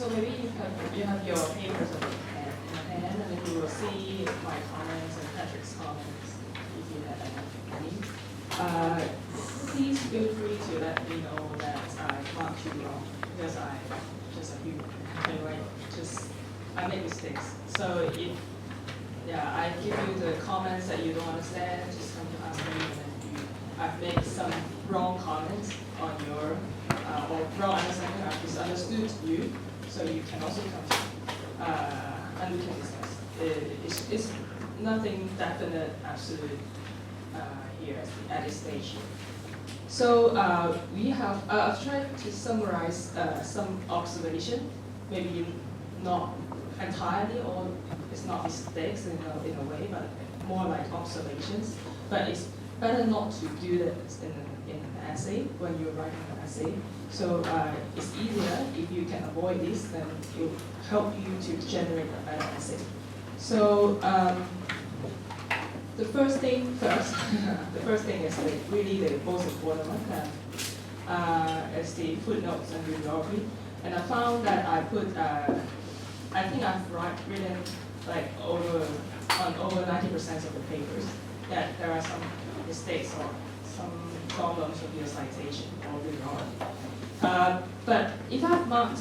So maybe you have your papers in hand, and then you will see my comments and Patrick's comments if you have any. Please feel free to let me know that I marked you wrong, because I just a human. Anyway, I make mistakes. So if I give you the comments that you don't understand, just come to ask me, and then I've made some wrong comments on your or wrong understanding. I've misunderstood you, so you can also come to me, and we can discuss. It's nothing definite, absolute here at this stage. So we have, I've tried to summarize some observation, maybe not entirely, or it's not mistakes in a way, but more like observations. But it's better not to do that in an essay when you're writing an essay. So it's easier if you can avoid this, then it will help you to generate a better essay. So the first thing first, the first thing is really the most important one, is the footnotes and bibliography. And I found that I put, I think I've written like over 90% of the papers that there are some mistakes or some problems with your citation or bibliography. But if I've marked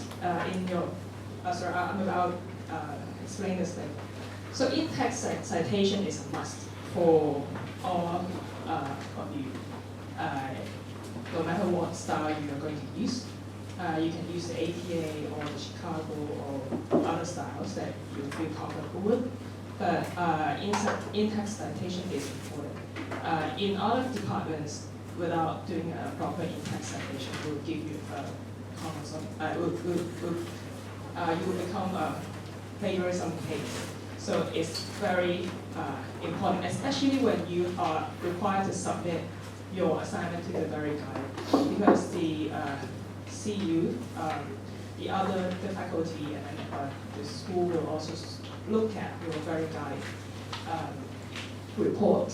in your, sorry, I'm about explain this thing. So in-text citation is a must for all of you, no matter what style you are going to use. You can use the APA or the Chicago or other styles that you feel comfortable with, but in-text citation is important. In other departments, without doing a proper in-text citation, it will give you you will become a plagiarism case. So it's very important, especially when you are required to submit your assignment to the very guide, because the CU, the faculty and the school will also look at your very guide report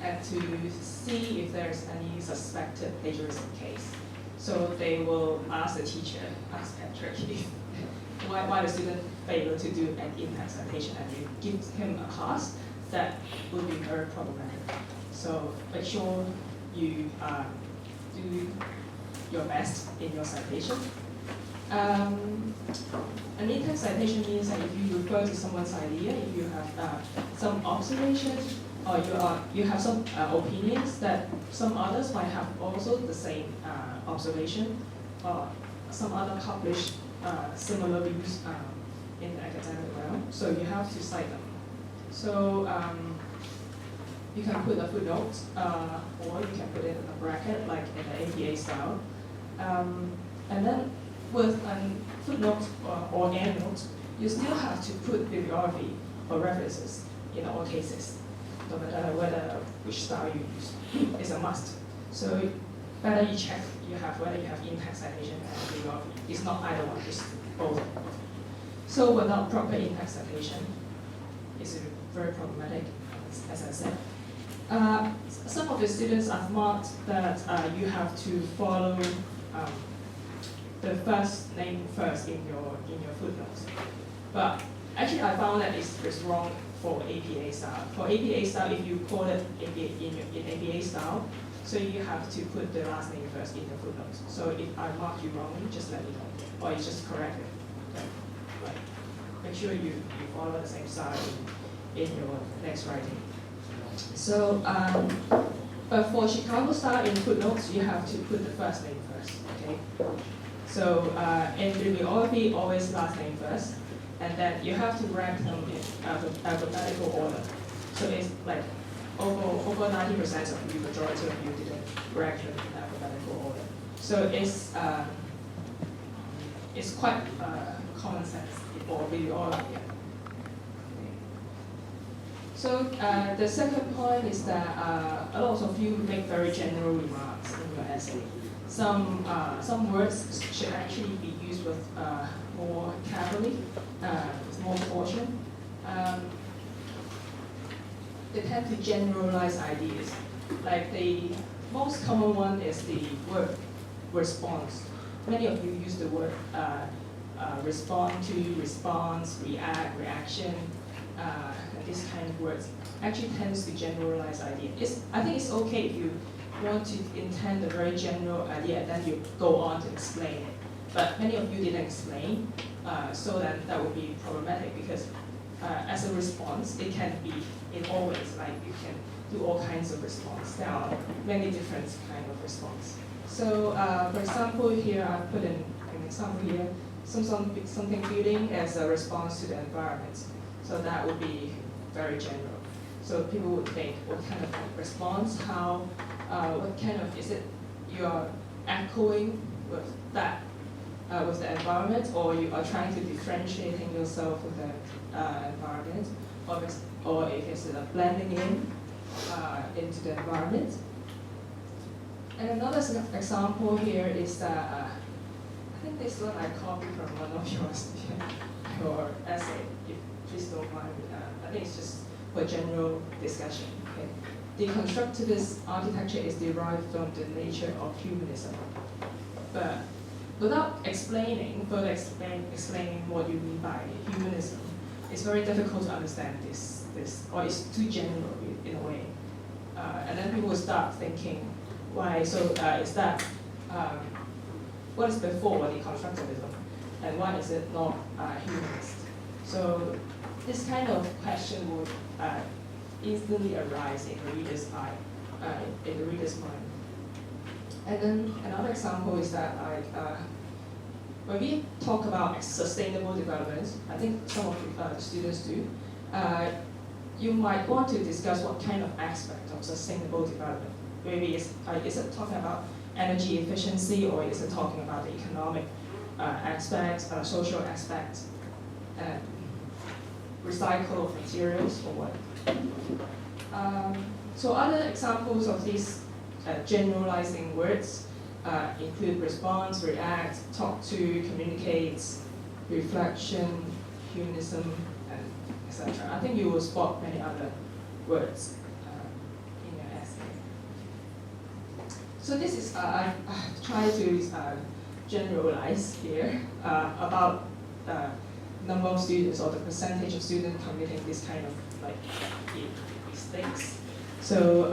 and to see if there's any suspected plagiarism case. So they will ask the teacher, ask Patrick, why the student failed to do an in-text citation, and you give him a pass. That would be very problematic. So make sure you do your best in your citation. An in-text citation means that if you refer to someone's idea, if you have some observations, or you have some opinions that some others might have also the same observation, or some other published similar views in the academic realm, so you have to cite them. So you can put a footnote, or you can put it in a bracket, like in the APA style. And then with a footnote or endnote, you still have to put bibliography or references in all cases, no matter which style you use. It's a must. So better you check whether you have in-text citation and bibliography. It's not either one, it's both. So without proper in-text citation, it's very problematic, as I said. Some of the students have marked that you have to follow the first name first in your footnotes. But actually I found that it's wrong for APA style. For APA style, if you call it in APA style, so you have to put the last name first in your footnotes. So if I mark you wrongly, just let me know, or you just correct it. Okay. Right. Make sure you follow the same style in your next writing. So, but for Chicago style in footnotes, you have to put the first name first, okay? So in bibliography, always last name first, and then you have to rank them in alphabetical order. So it's like over 90% of you, majority of you didn't rank them in alphabetical order. So it's quite common sense for bibliography. So the second point is that a lot of you make very general remarks in your essay. Some words should actually be used with more carefully, with more caution. They tend to generalize ideas. Like the most common one is the word response. Many of you use the word respond to, response, react, reaction, and this kind of words actually tends to generalize idea. I think it's okay if you want to intend a very general idea and then you go on to explain it. But many of you didn't explain, so that would be problematic because as a response, it can be in all ways, like you can do all kinds of response. There are many different kinds of response. So for example, here I put in an example here, something feeling as a response to the environment. So that would be very general. So people would think, what kind of response, how, what kind of, is it you're echoing with that, with the environment, or you are trying to differentiating yourself with the environment, or if it's blending in into the environment. And another example here is that, I think this one I copied from one of your essay, if please don't mind. I think it's just for general discussion. Okay? The constructivist architecture is derived from the nature of humanism. But without further explaining what you mean by humanism, it's very difficult to understand this or it's too general in a way. And then people will start thinking, why? So is that, what is before the constructivism? And why is it not humanist? So this kind of question would instantly arise in the reader's mind. And then another example is that when we talk about sustainable development, I think some of the students do, you might want to discuss what kind of aspect of sustainable development. Maybe is it talking about energy efficiency, or is it talking about the economic aspects, social aspects, recycle of materials, or what? So other examples of these generalizing words include response, react, talk to, communicate, reflection, humanism, and etc. I think you will spot many other words in your essay. So this is, I've tried to generalize here about number of students or the percentage of students committing this kind of mistakes. So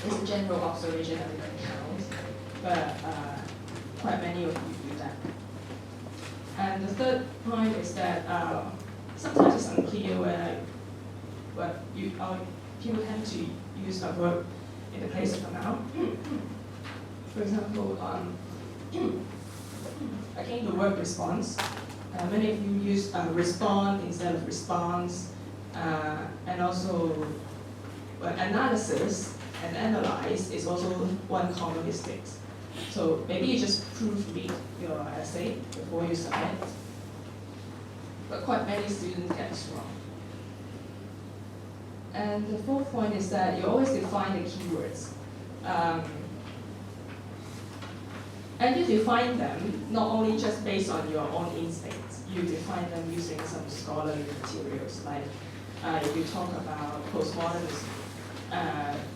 it's a general observation that we can count, but quite many of you do that. And the third point is that sometimes it's unclear where people tend to use a verb in the place of a noun. For example, again, the word response. Many of you use respond instead of response, and also analysis and analyze is also one common mistake. So maybe you just proofread your essay before you submit, but quite many students get this wrong. And the fourth point is that you always define the keywords. And you define them not only just based on your own instincts, you define them using some scholarly materials. Like if you talk about postmodernism,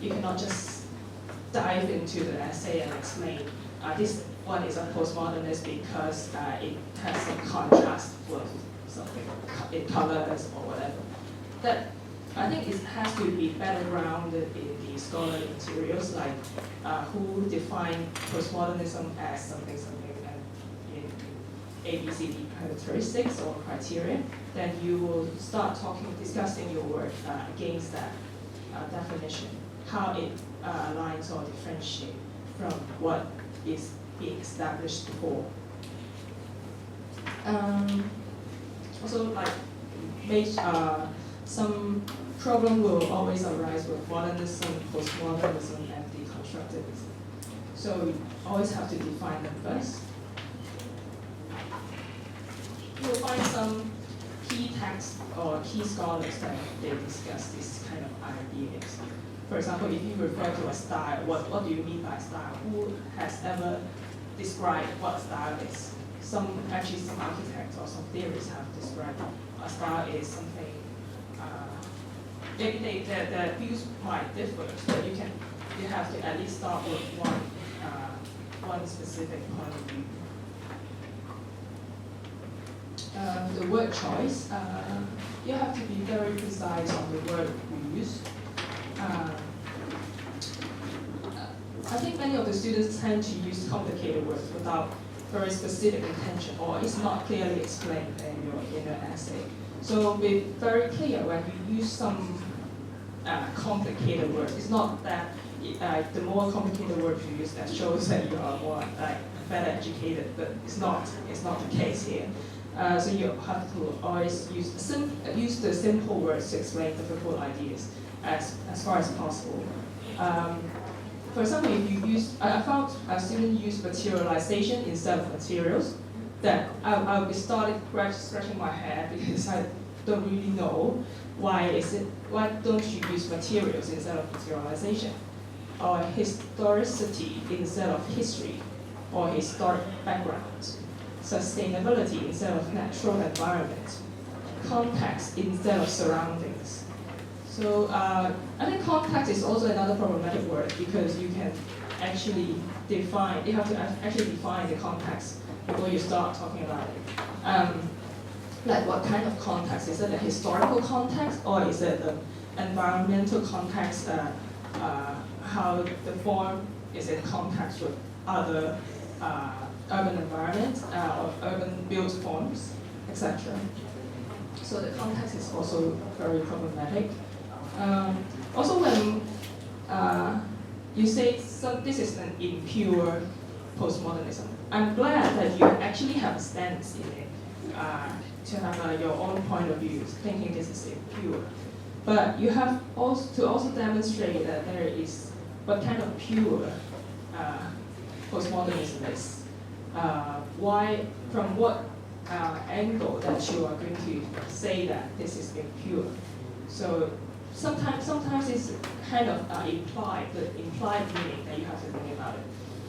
you cannot just dive into the essay and explain this one is a postmodernist because it has some contrast with something in colors or whatever. That I think it has to be better grounded in the scholarly materials, like who define postmodernism as something in ABCD characteristics or criteria. Then you will start discussing your work against that definition, how it aligns or differentiates from what is being established before. Also, some problem will always arise with modernism, postmodernism, and deconstructivism. So we always have to define them first. You'll find some key texts or key scholars that they discuss this kind of ideas. For example, if you refer to a style, what do you mean by style? Who has ever described what style is? Some architects or some theorists have described a style is something. Maybe their views might differ, but you have to at least start with one specific point of view. The word choice, you have to be very precise on the word you use. I think many of the students tend to use complicated words without very specific intention, or it's not clearly explained in your essay. So be very clear when you use some complicated words. It's not that the more complicated words you use that shows that you are more better educated, but it's not the case here. So you have to always use the simple words to explain difficult ideas as far as possible. For example, if you use, I found a student use materialization instead of materials, then I'll be starting scratching my head because I don't really know why don't you use materials instead of materialization, or historicity instead of history, or historic background, sustainability instead of natural environment, context instead of surroundings. So I think context is also another problematic word because you can actually define, you have to actually define the context before you start talking about it. Like what kind of context? Is it a historical context or is it an environmental context? How the form is in context with other urban environments or urban built forms, etc. So the context is also very problematic. Also when you say this is an impure postmodernism, I'm glad that you actually have a stance in it, to have your own point of view, thinking this is impure. But you have to also demonstrate that there is what kind of pure postmodernism is. Why, from what angle that you are going to say that this is impure. So sometimes it's kind of implied, the implied meaning that you have to think about it.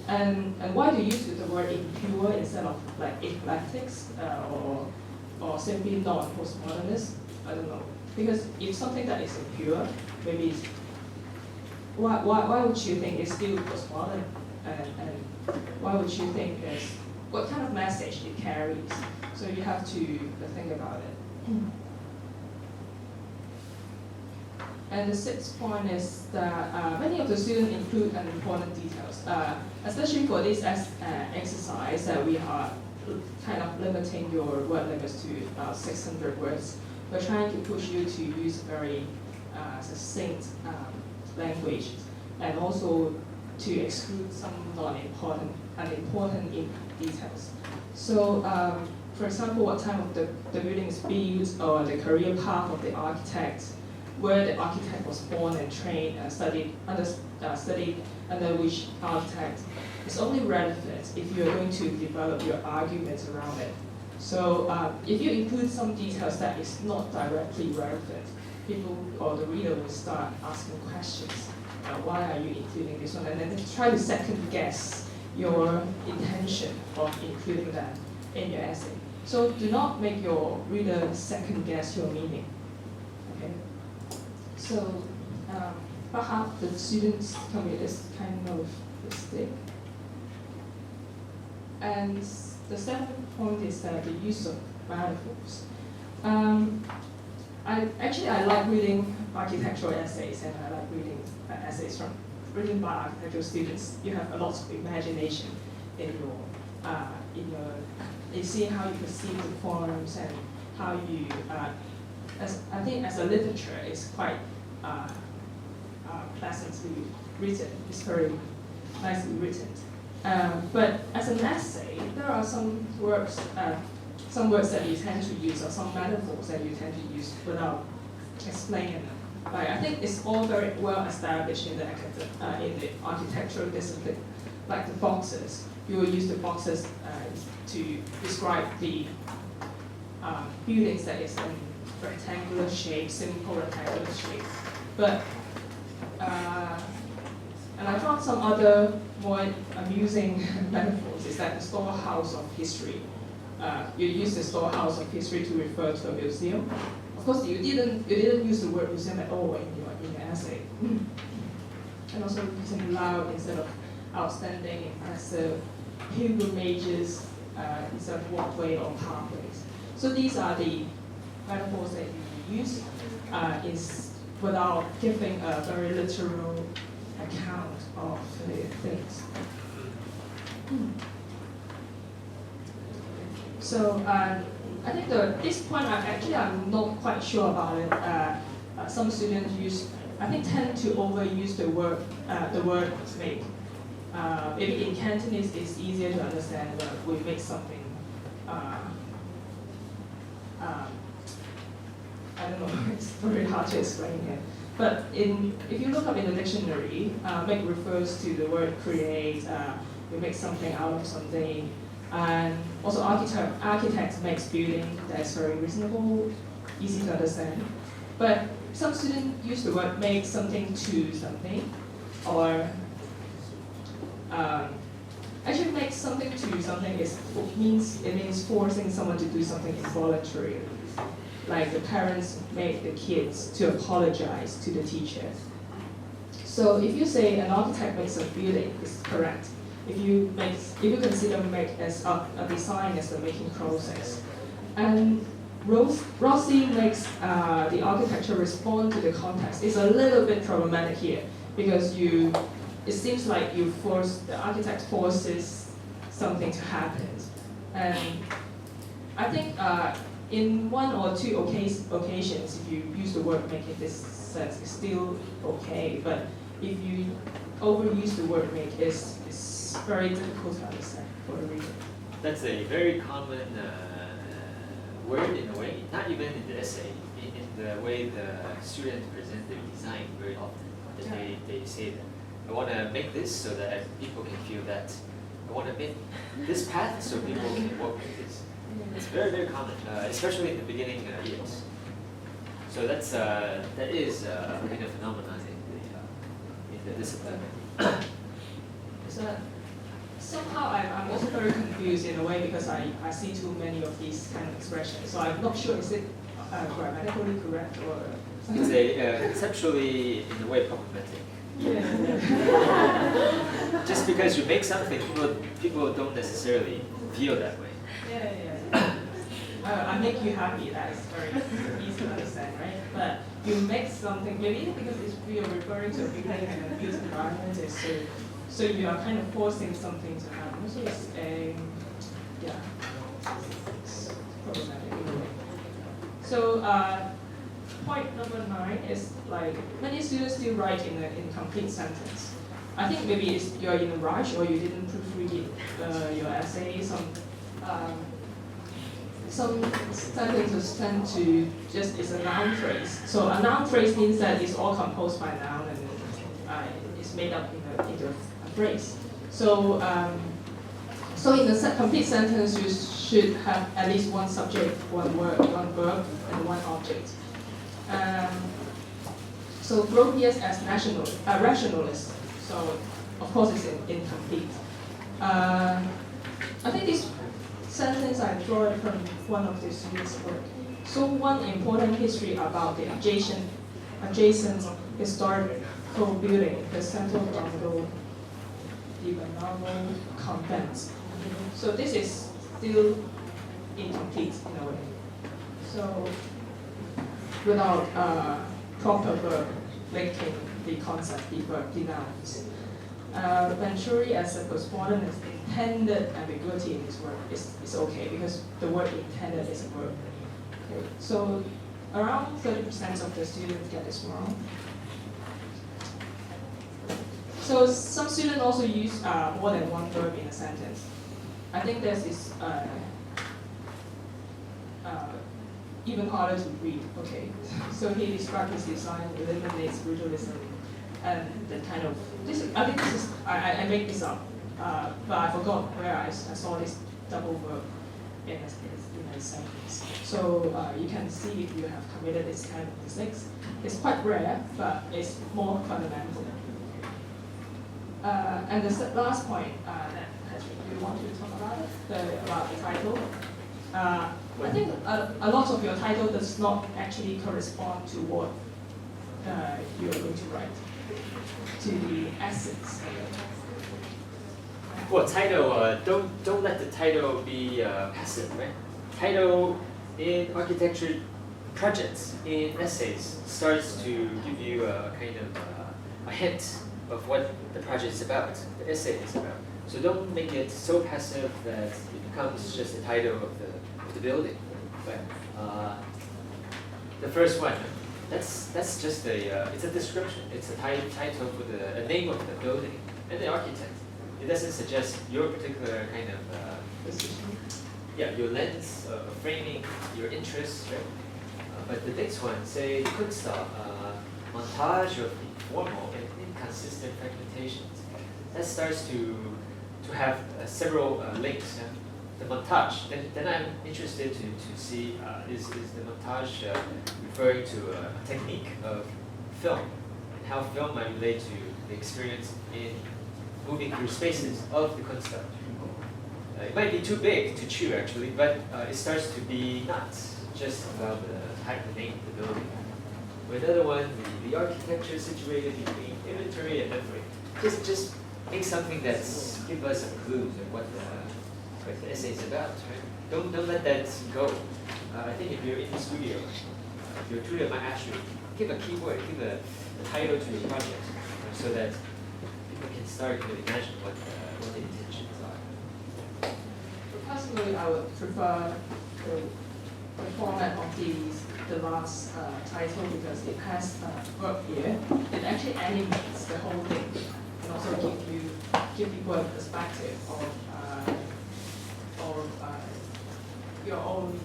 And why do you use the word impure instead of like eclectics or simply non-postmodernist? I don't know. Because if something that is impure, maybe it's, why would you think it's still postmodern? And why would you think what kind of message it carries? So you have to think about it. And the sixth point is that many of the students include important details, especially for this exercise that we are kind of limiting your word limits to about 600 words. We're trying to push you to use very succinct language and also to exclude some unimportant details. So, for example, what time of the building is built, or the career path of the architect, where the architect was born and trained and studied under which architect, is only relevant if you're going to develop your arguments around it. So if you include some details that is not directly relevant, people or the reader will start asking questions. Why are you including this one? And then try to second guess your intention of including that in your essay. So do not make your reader second guess your meaning. Okay. So perhaps the students commit this kind of mistake. And the seventh point is the use of metaphors. I like reading architectural essays, and I like reading essays written by architectural students. You have a lot of imagination in seeing how you perceive the forms and how you, I think as a literature, it's quite pleasantly written. It's very nicely written. But as an essay, there are some words that you tend to use, or some metaphors that you tend to use without explaining them. Like, I think it's all very well established in the architectural discipline. Like the boxes, you will use the boxes to describe the buildings that is in rectangular shape, simple rectangular shape. But and I found some other more amusing metaphors. Is that the storehouse of history. You use the storehouse of history to refer to a museum. Of course, you didn't use the word museum at all in your essay. And also using loud instead of outstanding, impressive, pilgrimages instead of walkway or pathways. So these are the metaphors that you use is without giving a very literal account of the things. So I think this point, I'm not quite sure about it. Some students tend to overuse the word make. Maybe in Cantonese it's easier to understand that we make something. I don't know, it's very hard to explain here. But if you look up in the dictionary, make refers to the word create, we make something out of something. And also architect makes building that's very reasonable, easy to understand. But some students use the word make something to something, or actually make something to something means forcing someone to do something involuntarily. Like the parents make the kids to apologize to the teacher. So if you say an architect makes a building, it's correct. If you consider make as a design as the making process. And Rossi makes the architecture respond to the context. It's a little bit problematic here because it seems like the architect forces something to happen. And I think in one or two occasions, if you use the word make in this sense, it's still okay. But if you overuse the word make, it's very difficult to understand for the reader. That's a very common word in a way, not even in the essay, in the way the students present their design very often. They say that I want to make this so that people can feel that. I want to make this path so people can walk with this. It's very, very common, especially in the beginning years. So that is a kind of phenomenon in the discipline. So somehow I'm also very confused in a way because I see too many of these kind of expressions. So I'm not sure is it grammatically correct or. It's a conceptually in a way problematic. Yeah. Just because you make something, people don't necessarily feel that way. Yeah. I make you happy. That is very easy to understand, right? But you make something maybe because we are referring to a building and a built environment is so you are kind of forcing something to happen. So it's it's problematic in a way. So point number 9 is like many students still write in an incomplete sentence. I think maybe it's you're in a rush or you didn't proofread your essay. Some sentences tend to it's a noun phrase. So a noun phrase means that it's all composed by noun and it's made up into a phrase. So in a complete sentence, you should have at least one subject, one word, one verb, and one object. So Gropius as rationalist. So of course it's incomplete. I think this sentence I draw it from one of the students' work. So one important history about the adjacent historical building, the Santo Domingo de Bernardo convent. So this is still incomplete in a way. So without proper verb linking the concept, the verb, the nouns. Venturi as a postmodern intended ambiguity in his work is okay because the word intended is a verb. Okay. So around 30% of the students get this wrong. So some students also use more than one verb in a sentence. I think this is even harder to read. Okay. So he described his design eliminates brutalism. And the kind of I made this up, but I forgot where I saw this double verb in a sentence. So you can see if you have committed this kind of mistakes. It's quite rare, but it's more fundamental. And the last point that you want to talk about about the title. I think a lot of your title does not actually correspond to what you are going to write. To the essence. Well, title, don't let the title be passive, right? Title in architecture projects, in essays, starts to give you a kind of a hint of what the project is about, the essay is about. So don't make it so passive that it becomes just the title of the building. But the first one, that's just it's a description. It's a title for a name of the building and the architect. It doesn't suggest your particular kind of your lens, framing, your interests, right? But the next one, say CUSA, montage of informal and inconsistent fragmentations. That starts to have several links. The montage, then I'm interested to see is the montage referring to a technique of film and how film might relate to the experience in moving through spaces of the CUSA. It might be too big to chew actually, but it starts to be not just about the name of the building. Or another one, the architecture situated between inventory and memory. Just make something that's give us some clues of what the essay is about. Right? Don't let that go. I think if you're in the studio, your tutor might actually give a keyword, give a title to your project, so that people can start to imagine what the intentions are. Personally, I would prefer the format of the last title because it has verb here. It actually animates the whole thing and also give people a perspective of your own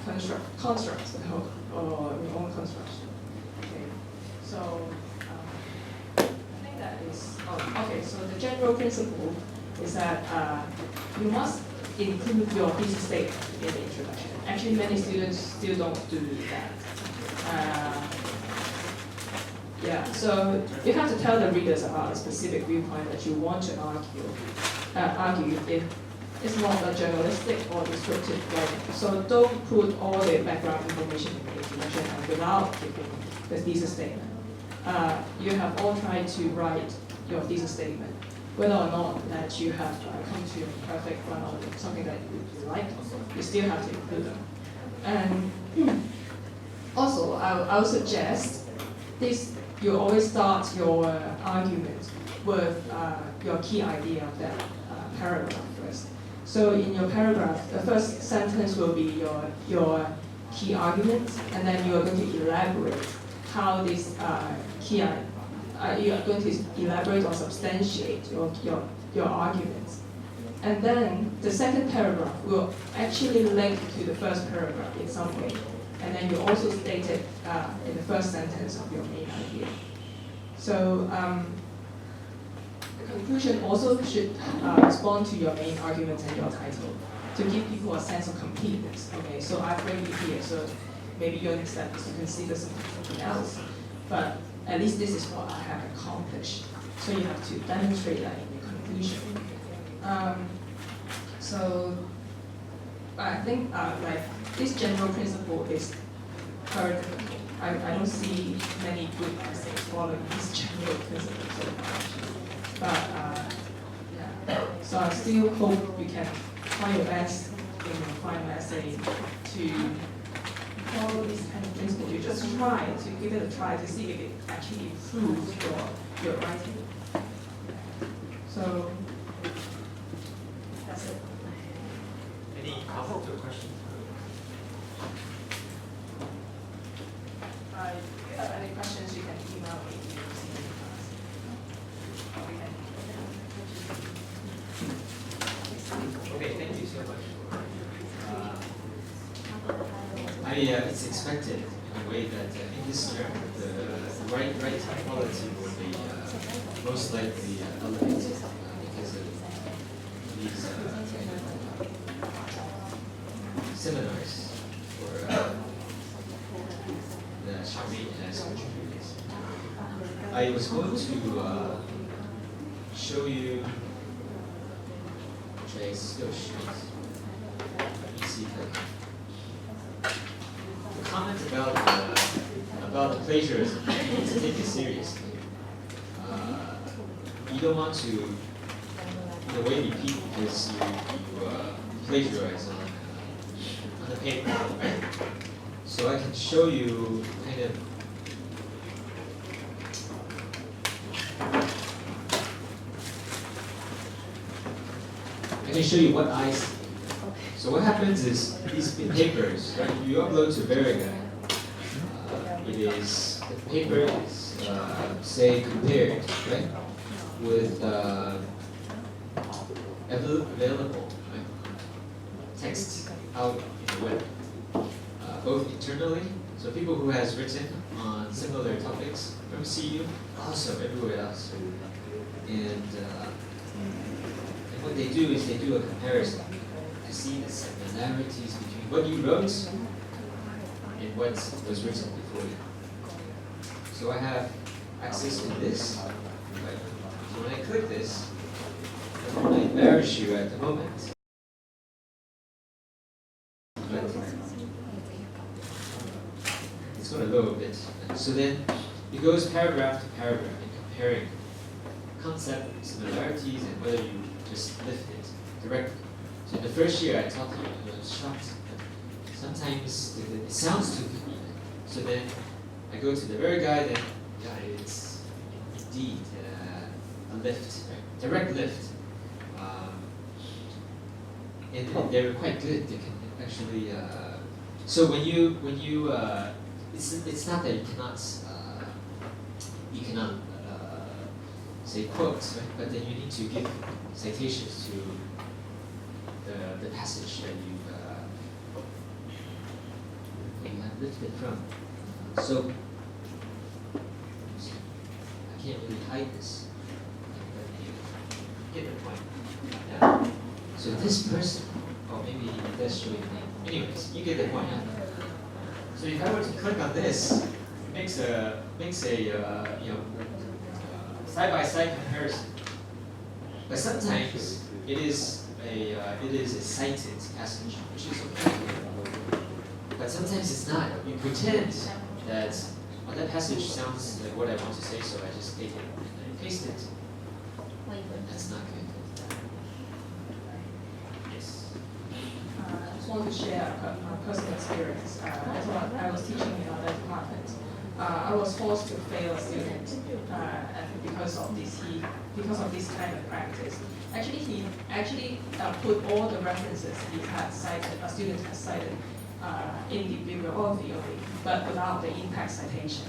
construct or your own construction. Okay, so I think that is okay. So the general principle is that you must include your thesis statement in the introduction. Actually, many students still don't do that. So you have to tell the readers about a specific viewpoint that you want to argue if it's not a journalistic or descriptive writing. So don't put all the background information in the introduction and without giving the thesis statement. You have all tried to write your thesis statement, whether or not that you have come to a perfect one or something that you like, you still have to include them. And also, I would suggest this: you always start your argument with your key idea of that paragraph first. So in your paragraph, the first sentence will be your key argument, and then you are going to elaborate how this you are going to elaborate or substantiate your arguments. And then the second paragraph will actually link to the first paragraph in some way. And then you also state it in the first sentence of your main idea. So the conclusion also should respond to your main argument and your title to give people a sense of completeness. Okay, so I framed it here, so maybe your next step is to consider something else. But at least this is what I have accomplished. So you have to demonstrate that in your conclusion. So I think like this general principle is very difficult. I don't see many good essays following this general principle so far. But so I still hope you can try your best in your final essay to follow this kind of principle. You just try to give it a try to see if it actually improves your writing. So that's it. Any comments or questions? If you have any questions, you can email me. Okay, thank you so much. It's expected in a way that in this term, the right quality will be most likely elevated because of these seminars for that Charmaine has contributed. I was going to show you, which I still shoot. Let me see if I can. The comment about plagiarism, you need to take it seriously. You don't want to, in a way, repeat because you plagiarize on a paper, right? So I can show you kind of what I see. So what happens is these papers, right? You upload to Veriga. The paper is say compared, right, with available, right, text out in the web, both internally. So people who has written on similar topics from CU, also everywhere else, and what they do is they do a comparison to see the similarities between what you wrote and what was written before you. So I have access to this. Right? So when I click this, I want to embarrass you at the moment. But it's going to load a bit. So then it goes paragraph to paragraph in comparing concept similarities and whether you just lift it directly. So in the first year I taught you, I was shocked. Sometimes it sounds too good. So then I go to the very guide and yeah, it's indeed a lift, right? Direct lift. And they're quite good. They can actually. So when you it's not that you cannot say quotes, right? But then you need to give citations to the passage that you have lifted from. So I can't really hide this. Get the point. Yeah. So this person, or maybe it does show your name. Anyways, you get the point. So if I were to click on this, it makes a side-by-side comparison. But sometimes it is a cited passage, which is okay. But sometimes it's not. You pretend that that passage sounds like what I want to say, so I just take it and I paste it. That's not good. Yes. I just want to share a personal experience. That's what I was teaching in other departments. I was forced to fail a student and because of this kind of practice. Actually, he put all the references he had cited, a student has cited, in the bibliography only, but without the impact citation.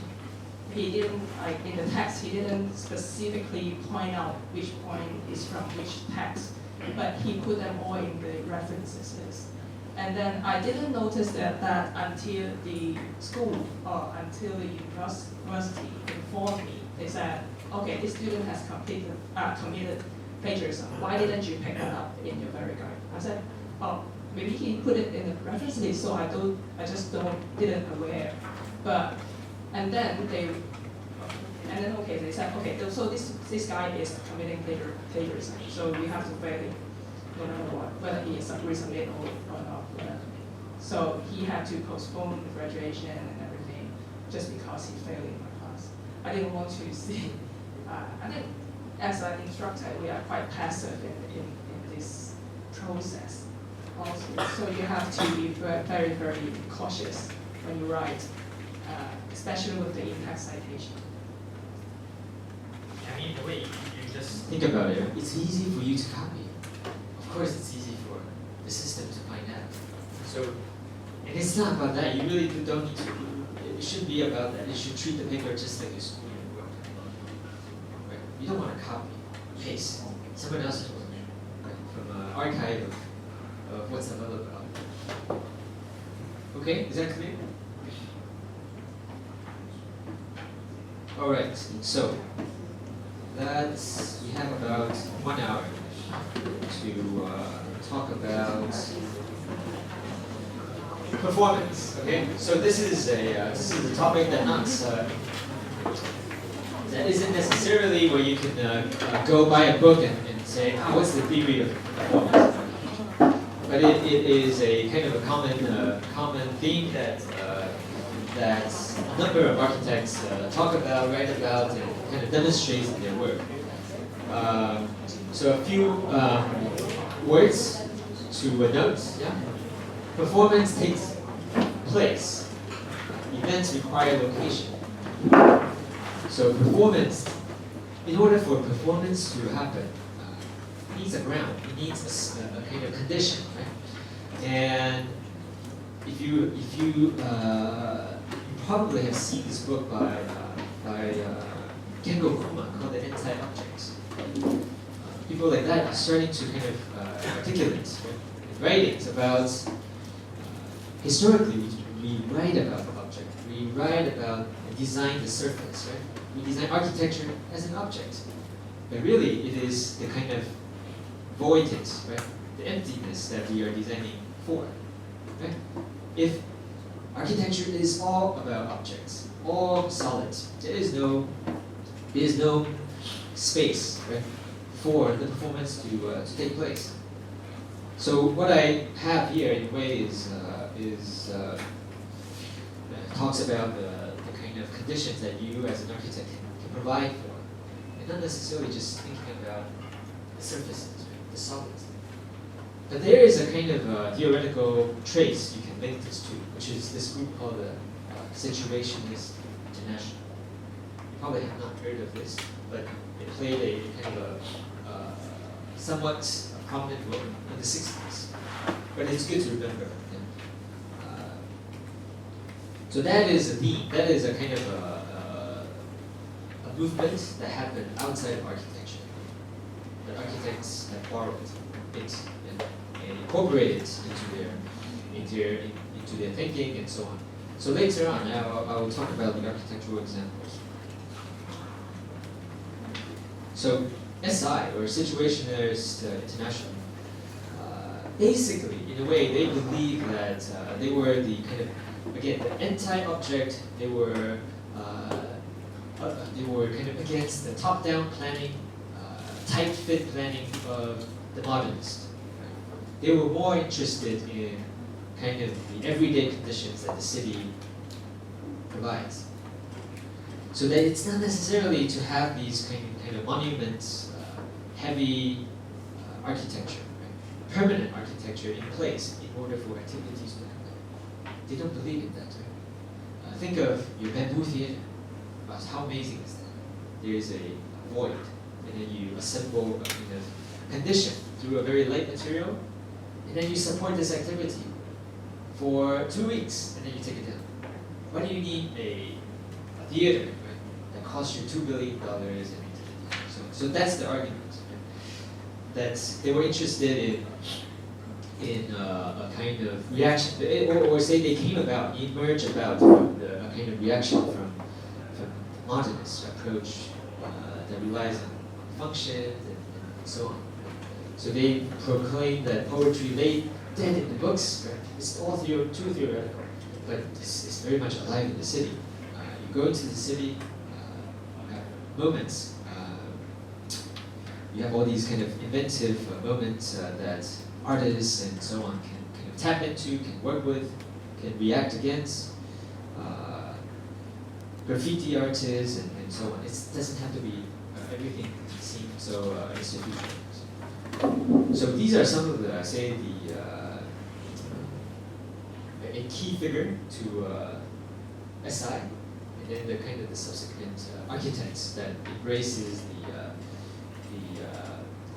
He didn't, like in the text, he didn't specifically point out which point is from which text, but he put them all in the references list. And then I didn't notice that until the school or until the university informed me. They said, okay, this student has committed plagiarism. Why didn't you pick that up in your very guide? I said, oh, maybe he put it in the reference list, so I just didn't aware. But and then they said, okay, so this guy is committing plagiarism, so we have to fail him, no matter what, whether he is resubmit or not. So he had to postpone the graduation and everything just because he failed in my class. I didn't want to see. I think as an instructor, we are quite passive in this process. Also, so you have to be very, very cautious when you write, especially with the impact citation. I mean, the way you just think about it, it's easy for you to copy. Of course, it's easy for the system to find out. So, and it's not about that. You really don't need to. It should be about that. You should treat the paper just like a school work. Right? You don't want to copy, paste someone else's work, right? From an archive of what's available. Okay, is that clear? All right. So we have about 1 hour to talk about performance. Okay, so this is a topic that isn't necessarily where you can go buy a book and say, what's the theory of performance? But it is a kind of a common theme that a number of architects talk about, write about, and kind of demonstrate in their work. So a few words to note. Yeah. performance takes place. Events require location. So performance, in order for performance to happen, it needs a ground. It needs a kind of condition, right? And if you probably have seen this book by Kengo Kuma called The Anti-Objects. People like that are starting to kind of articulate writings about, historically we write about object, we write about and design the surface, right? We design architecture as an object. But really it is the kind of voidness, right? The emptiness that we are designing for. Right? If architecture is all about objects, all solid, there is no space, right, for the performance to take place. So what I have here in a way talks about the kind of conditions that you as an architect can provide for, and not necessarily just thinking about the surfaces, right, the solids. But there is a kind of theoretical trace you can link this to, which is this group called the Situationist International. You probably have not heard of this, but it played a kind of a somewhat prominent role in the 60s. But it's good to remember. So that is a theme. That is a kind of a movement that happened outside of architecture. That architects have borrowed it and incorporated into their thinking and so on. So later on, I will talk about the architectural examples. So SI, or Situationist International, basically, in a way, they believe that they were the kind of, again, the anti-object. They were kind of against the top-down planning, tight-fit planning of the modernists. Right? They were more interested in kind of the everyday conditions that the city provides. So that it's not necessarily to have these kind of monuments, heavy architecture, right? Permanent architecture in place in order for activities to happen. They don't believe in that. Right? Think of your bamboo theater. How amazing is that? There is a void, and then you assemble a kind of condition through a very light material, and then you support this activity for 2 weeks, and then you take it down. Why do you need a theater, right, that costs you $2 billion and you take it down? So that's the argument. Right? That they were interested in a kind of reaction, or say they came about, emerged about from a kind of reaction from the modernist approach that relies on functions and so on. So they proclaim that poetry lay dead in the books. Right? It's all too theoretical, but it's very much alive in the city. You go into the city, you have moments. You have all these kind of inventive moments that artists and so on can kind of tap into, can work with, can react against. Graffiti artists and so on. It doesn't have to be everything seems so institutional. So these are some of the, I say, a key figure to SI, and then the kind of the subsequent architects that embraces the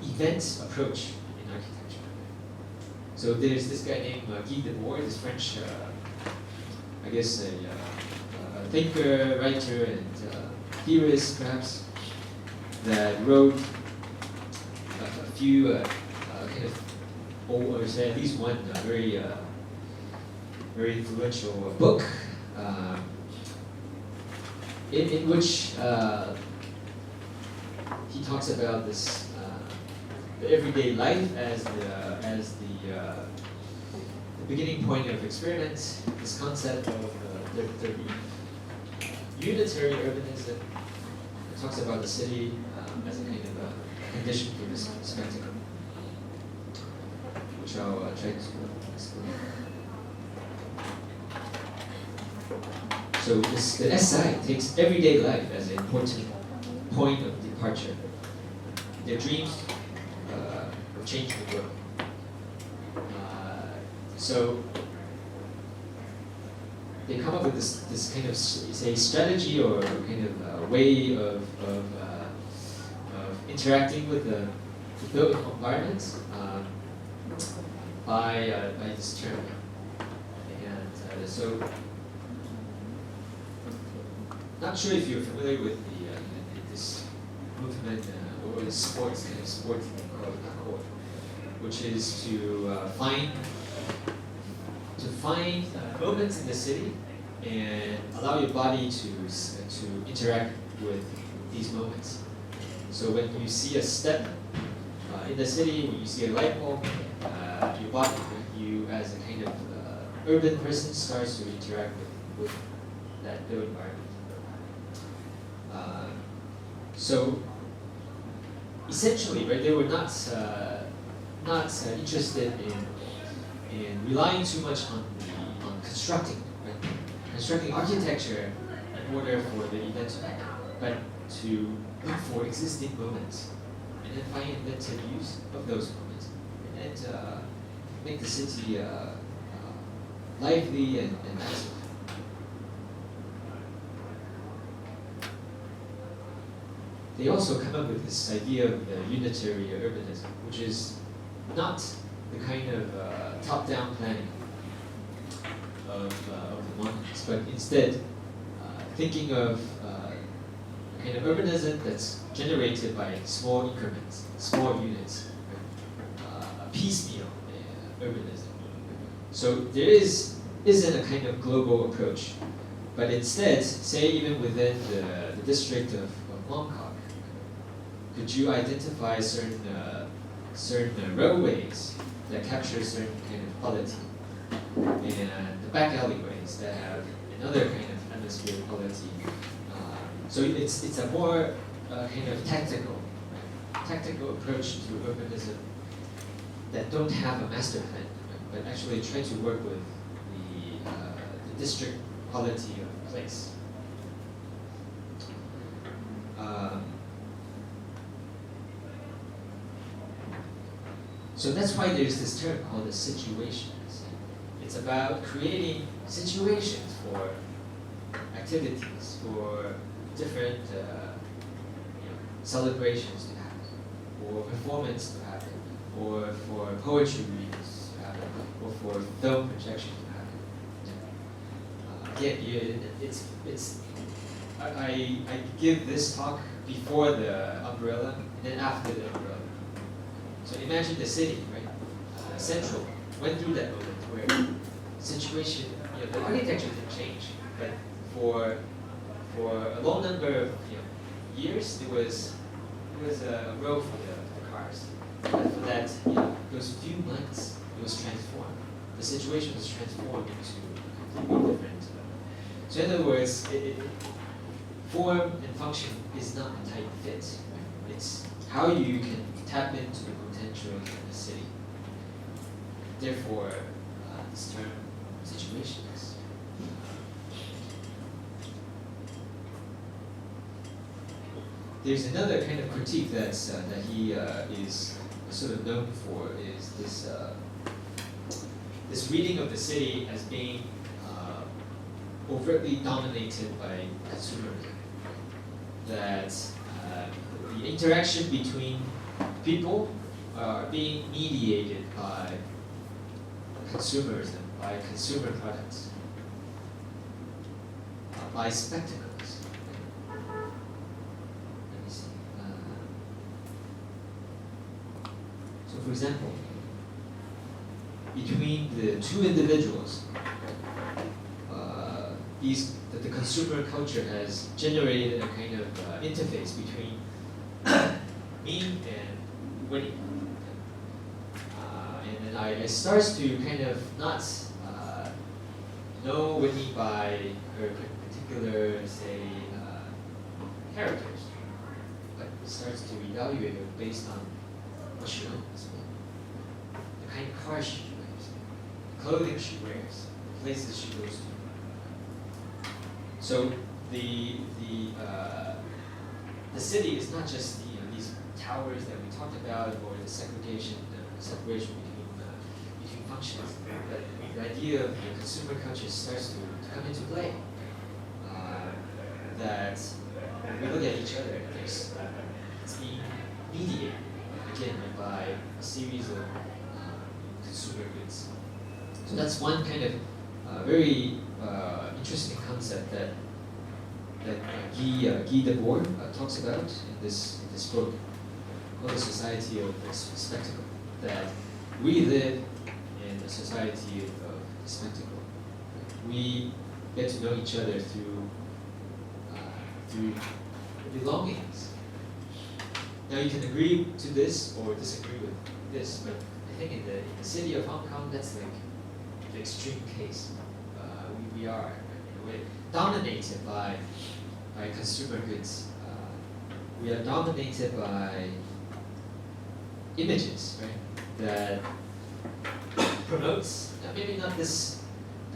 event approach in architecture. So there's this guy named Guy Debord, this French, I guess, a thinker, writer, and theorist, perhaps, that wrote a few kind of, or say at least one very influential book, in which he talks about this the everyday life as the beginning point of experiment. This concept of the unitary urbanism. It talks about the city as a kind of a condition for this spectacle, which I'll try to explain. So the SI takes everyday life as an important point of departure. Their dreams will change the world. So they come up with this kind of say strategy or kind of way of interacting with the built environment by this term. And so, not sure if you're familiar with this movement or the sports kind of sport called accord, which is to find moments in the city and allow your body to interact with these moments. So when you see a step in the city, when you see a light bulb, your body, you as a kind of urban person starts to interact with that built environment. So essentially, right, they were not interested in relying too much on constructing, right? Constructing architecture in order for the event to happen, but to look for existing moments and then find inventive use of those moments and make the city lively and active. They also come up with this idea of unitary urbanism, which is not the kind of top-down planning of the monuments, but instead thinking of a kind of urbanism that's generated by small increments, small units, a piecemeal urbanism. So there isn't a kind of global approach, but instead, say even within the district of Hwang, could you identify certain roadways that capture certain kind of quality, and the back alleyways that have another kind of atmosphere quality? So it's a more kind of tactical approach to urbanism that don't have a master plan, but actually try to work with the district quality of place. So that's why there's this term called the situations. It's about creating situations for activities, for different celebrations to happen, or performance to happen, or for poetry readings to happen, or for film projection to happen. I give this talk before the umbrella and then after the umbrella. So imagine the city, right? Central went through that moment where situation, the architecture didn't change, but for a long number of years, it was a road for the cars. But for that, those few months, it was transformed. The situation was transformed into a completely different. So in other words, form and function is not a tight fit. Right? It's how you can tap into the potential of the city. Therefore, this term situations. There's another kind of critique that he is sort of known for is this reading of the city as being overtly dominated by consumerism. That the interaction between people are being mediated by consumerism, by consumer products, by spectacles. Let me see. So, for example, between the two individuals, the consumer culture has generated a kind of interface between me and Winnie. And then I start to kind of not know Winnie by her particular, say, characters, but starts to evaluate her based on what she owns, the kind of car she drives, the clothing she wears, the places she goes to. So the city is not just these towers that we talked about, or the separation between functions, but the idea of the consumer culture starts to come into play. That when we look at each other, it's being mediated again by a series of consumer goods. So that's one kind of very interesting concept that Guy Debord talks about in this book called The Society of Spectacle. That we live in a society of spectacle. We get to know each other through belongings. Now you can agree to this or disagree with this, but I think in the city of Hong Kong, that's like the extreme case. We are in a way dominated by consumer goods. We are dominated by images, right? That promotes, maybe not this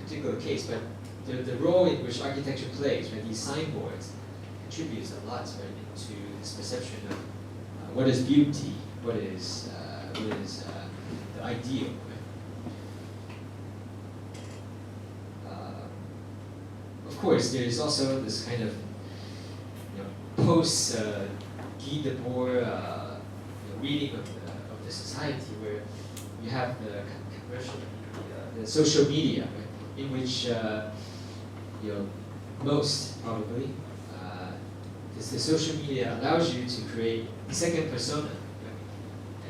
particular case, but the role in which architecture plays, right? These signboards contributes a lot, right, into this perception of what is beauty, what is the ideal. Right? Of course, there is also this kind of post Guy Debord reading of the society where you have the commercial, the social media, right, in which most probably the social media allows you to create a second persona,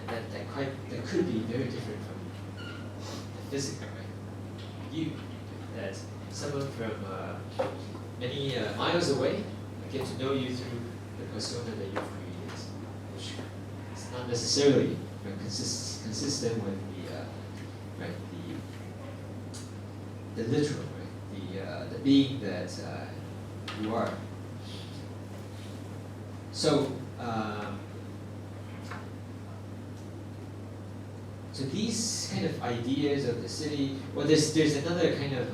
right? And that could be very different from the physical, right? You, that someone from many miles away get to know you through the persona that you've created, which is not necessarily consistent with the literal, right? The being that you are. So, so these kind of ideas of the city. Well, there's another kind of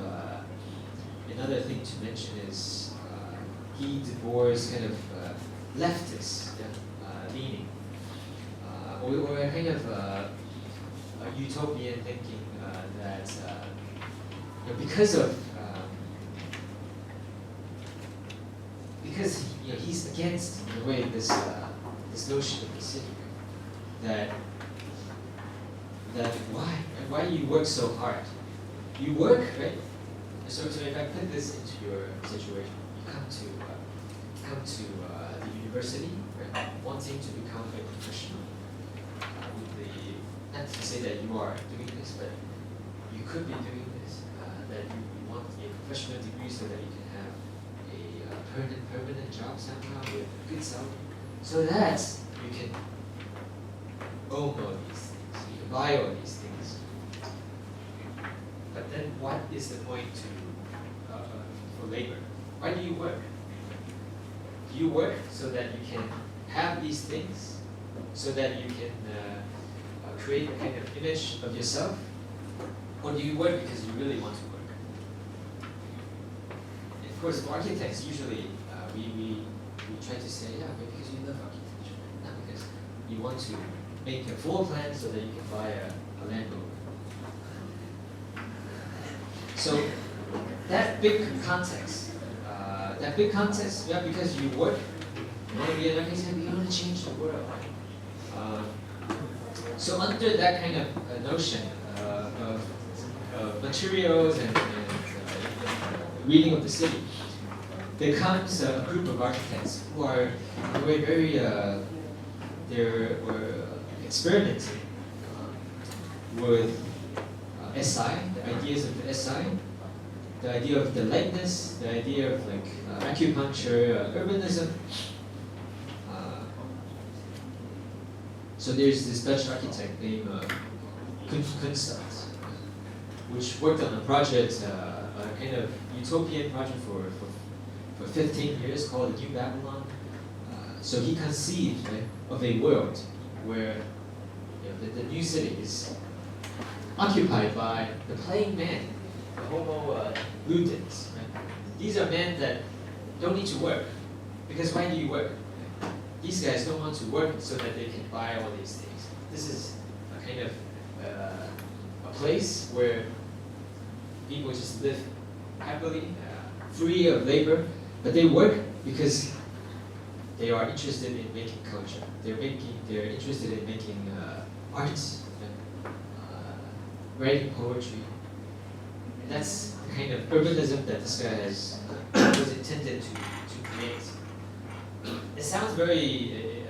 another thing to mention is Guy Debord's kind of leftist leaning, or a kind of a utopian thinking that because he's against, in a way, this notion of the city, right? That why do you work so hard? You work, right? So if I put this into your situation, you come to the university, right, wanting to become a professional. Not to say that you are doing this, but you could be doing this. That you want a professional degree so that you can have a permanent job somehow with a good salary, so that you can own all these things, you can buy all these things. But then, what is the point for labor? Why do you work? Do you work so that you can have these things, so that you can create a kind of image of yourself, or do you work because you really want to work? Of course, for architects, usually we try to say, yeah, but because you love architecture, not because you want to make a floor plan so that you can buy a Land Rover. So that big context, yeah, because you work, you want to be an architect, you want to change the world. So under that kind of notion of materials and reading of the city, there comes a group of architects who are in a way very were experimenting with SI, the ideas of the SI, the idea of the lightness, the idea of like acupuncture, urbanism. So there's this Dutch architect named CUSA, which worked on a project, a kind of utopian project for 15 years called the New Babylon. So he conceived, right, of a world where the new city is occupied by the plain man, the Homo ludens. Right? These are men that don't need to work, because why do you work? These guys don't want to work so that they can buy all these things. This is a kind of a place where people just live happily, free of labor, but they work because they are interested in making culture. They're interested in making arts, writing poetry. And that's the kind of urbanism that this guy was intended to create. It sounds very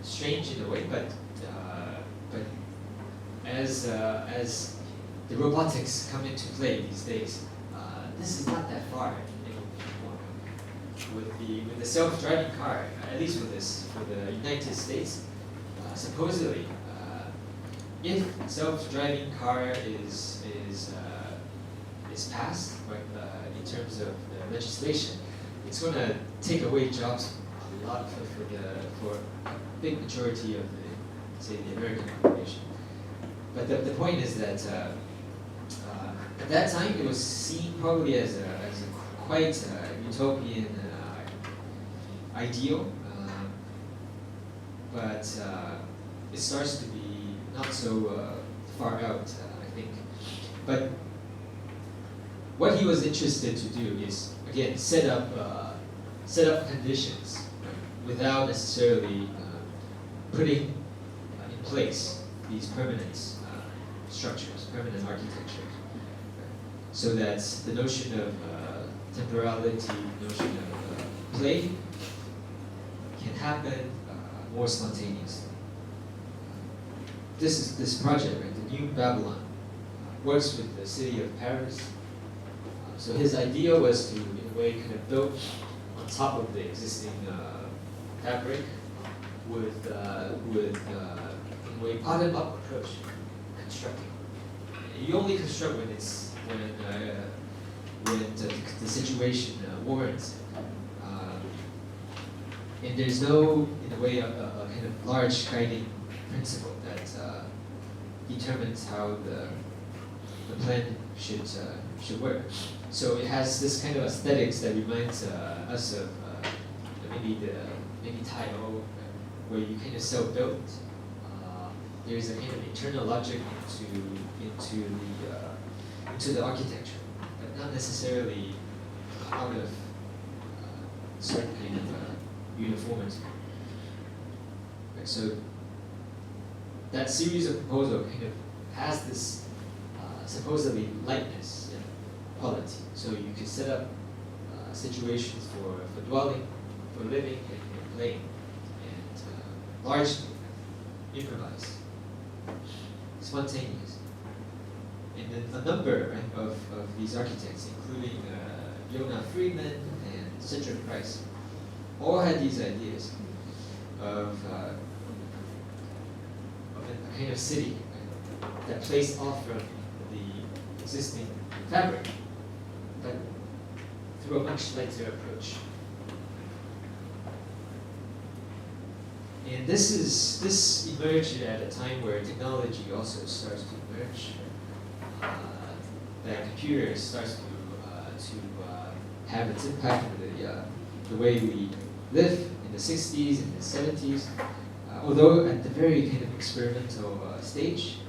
strange in a way, but as the robotics come into play these days, this is not that far anymore. With the self-driving car, at least for the United States, supposedly, if self-driving car is passed, right, in terms of the legislation, it's going to take away jobs a lot for a big majority of the American population. But the point is that at that time it was seen probably as a quite utopian ideal, but it starts to be not so far out, I think. But what he was interested to do is, again, set up conditions, right, without necessarily putting in place these permanent structures, permanent architecture, right, so that the notion of temporality, notion of play can happen more spontaneously. This project, right, the New Babylon, works with the city of Paris. So his idea was to, in a way, kind of build on top of the existing fabric with in a way, bottom-up approach, constructing. You only construct when the situation warrants it. And there's no, in a way, a kind of large guiding principle that determines how the plan should work. So it has this kind of aesthetics that reminds us of maybe tile, where you kind of self-build. There's a kind of internal logic into the architecture, but not necessarily out of certain kind of uniformity. Right, so that series of proposal kind of has this supposedly lightness quality. So you can set up situations for dwelling, for living, and playing, and largely improvise, spontaneous. And then a number, right, of these architects, including Jonah Friedman and Cedric Price, all had these ideas of a kind of city, right, that plays off from the existing fabric, but through a much lighter approach. And this emerged at a time where technology also starts to emerge. That computer starts to have its impact on the way we live in the 60s and the 70s. Although at the very kind of experimental stage.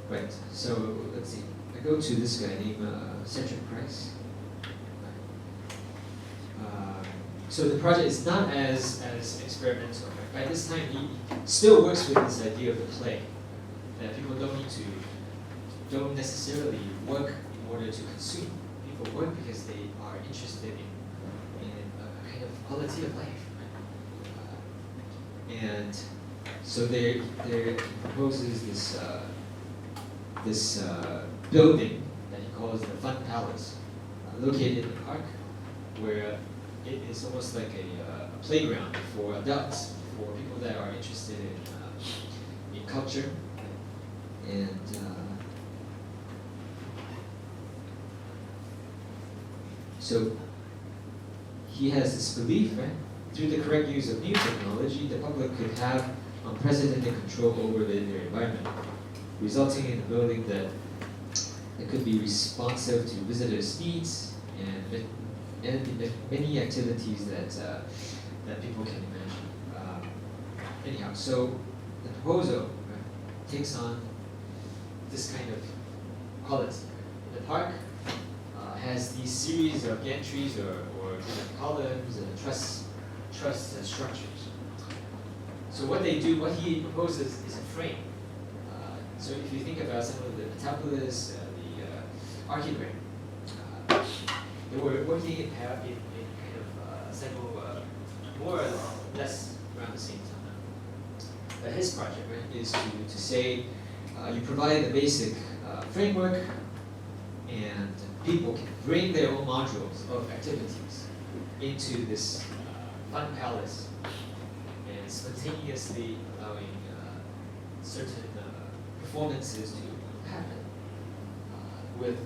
Right, so let's see. I go to this guy named Cedric Price. So the project is not as experimental. Right? By this time, he still works with this idea of the play. That people don't necessarily work in order to consume. People work because they are interested in a kind of quality of life. Right? And so they proposes this building that he calls the Fun Palace, located in the park, where it is almost like a playground for adults, for people that are interested in culture. And so he has this belief, right? Through the correct use of new technology, the public could have unprecedented control over their environment, resulting in a building that could be responsive to visitors' needs and many activities that people can imagine. Anyhow, so the proposal, right, takes on this kind of quality. The park has these series of gantries or kind of columns and truss structures. So what they do, what he proposes is a frame. So if you think about some of the Metropolis, the Architect, they were working in kind of several, more or less around the same time. But his project, right, is to say you provide the basic framework, and people can bring their own modules of activities into this fun palace, and spontaneously allowing certain performances to happen with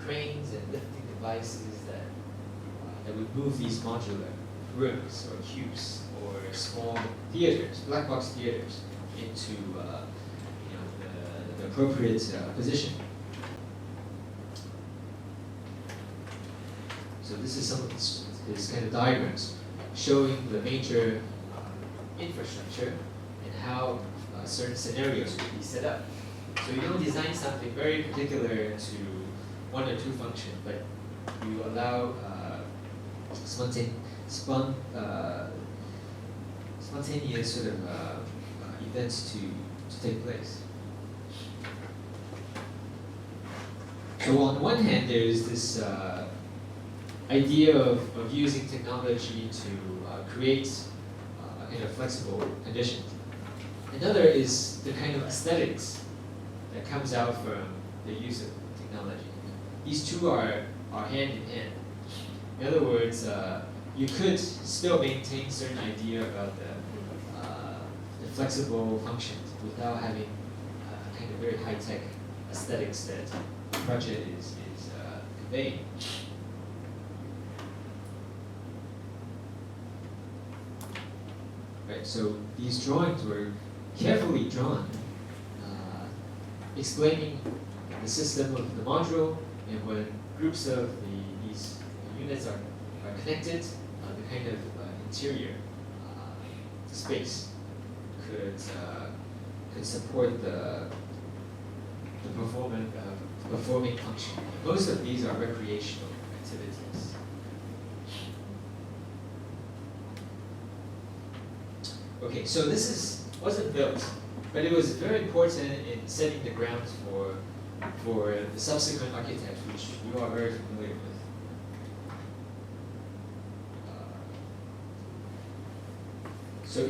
cranes and lifting devices that would move these modular rooms or cubes or small theaters, black box theaters, into the appropriate position. So this is some of his kind of diagrams showing the major infrastructure and how certain scenarios would be set up. So you don't design something very particular to one or two functions, but you allow spontaneous sort of events to take place. So on the one hand, there is this idea of using technology to create a kind of flexible conditions. Another is the kind of aesthetics that comes out from the use of technology. These two are hand in hand. In other words, you could still maintain certain idea about the flexible functions without having kind of very high-tech aesthetics that the project is conveying. Right, so these drawings were carefully drawn, explaining the system of the module, and when groups of these units are connected, the kind of interior space could support the performing function. Most of these are recreational activities. Okay, so this wasn't built, but it was very important in setting the grounds for the subsequent architecture, which you are very familiar with. So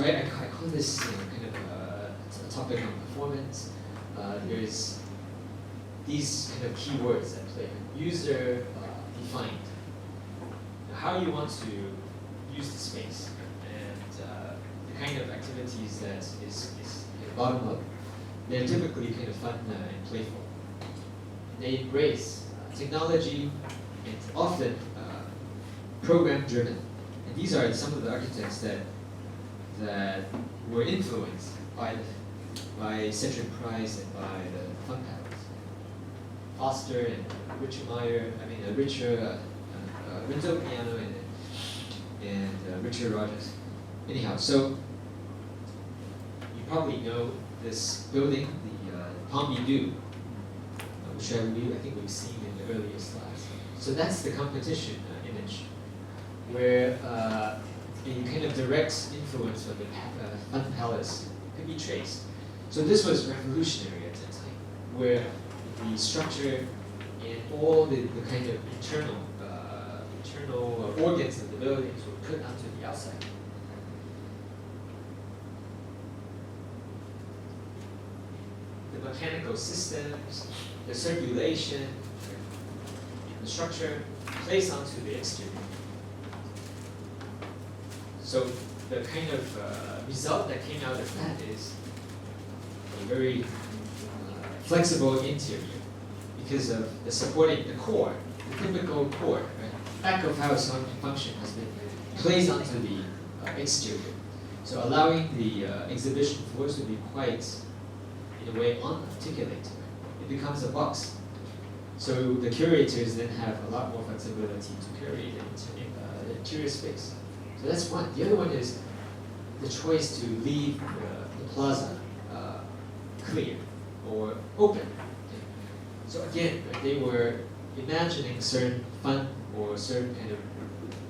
I call this kind of a topic on performance. There's these kind of keywords that play. User defined. How you want to use the space, and the kind of activities that is bottom up. They're typically kind of fun and playful. They embrace technology and often program driven. And these are some of the architects that were influenced by Cedric Price and by the Fun Palace. Foster and Richard Meyer, Renzo Piano and Richard Rogers. Anyhow, so you probably know this building, the Pompidou, which I think we've seen in the earlier slides. So that's the competition image, where a kind of direct influence of the Fun Palace could be traced. So this was revolutionary at that time, where the structure and all the kind of internal organs of the buildings were put onto the outside. The mechanical systems, the circulation, the structure placed onto the exterior. So the kind of result that came out of that is a very flexible interior because of the supporting the core, the typical core, right? Back of house function has been placed onto the exterior. So allowing the exhibition floors to be quite, in a way, unarticulated. It becomes a box. So the curators then have a lot more flexibility to curate the interior space. So that's one. The other one is the choice to leave the plaza clear or open. Okay. So again, they were imagining certain fun or certain kind of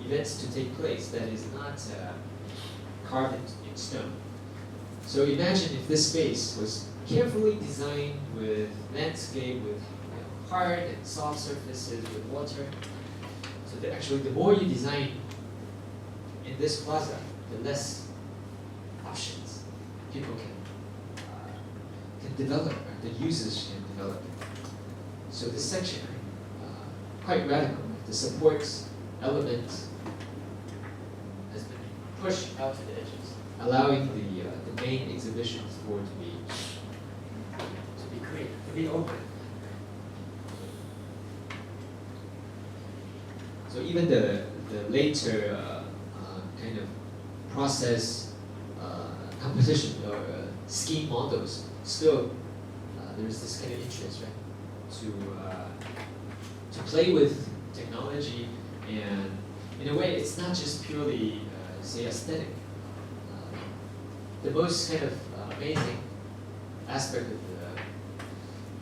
events to take place that is not carved in stone. So imagine if this space was carefully designed with landscape, with hard and soft surfaces, with water. So that actually, the more you design in this plaza, the less options people can develop, or the users can develop. So this section, quite radical. The support element has been pushed out to the edges, allowing the main exhibition floor to be clear, to be open. So even the later kind of process composition or scheme models, still there is this kind of interest, right, to play with technology, and in a way, it's not just purely say aesthetic. The most kind of amazing aspect of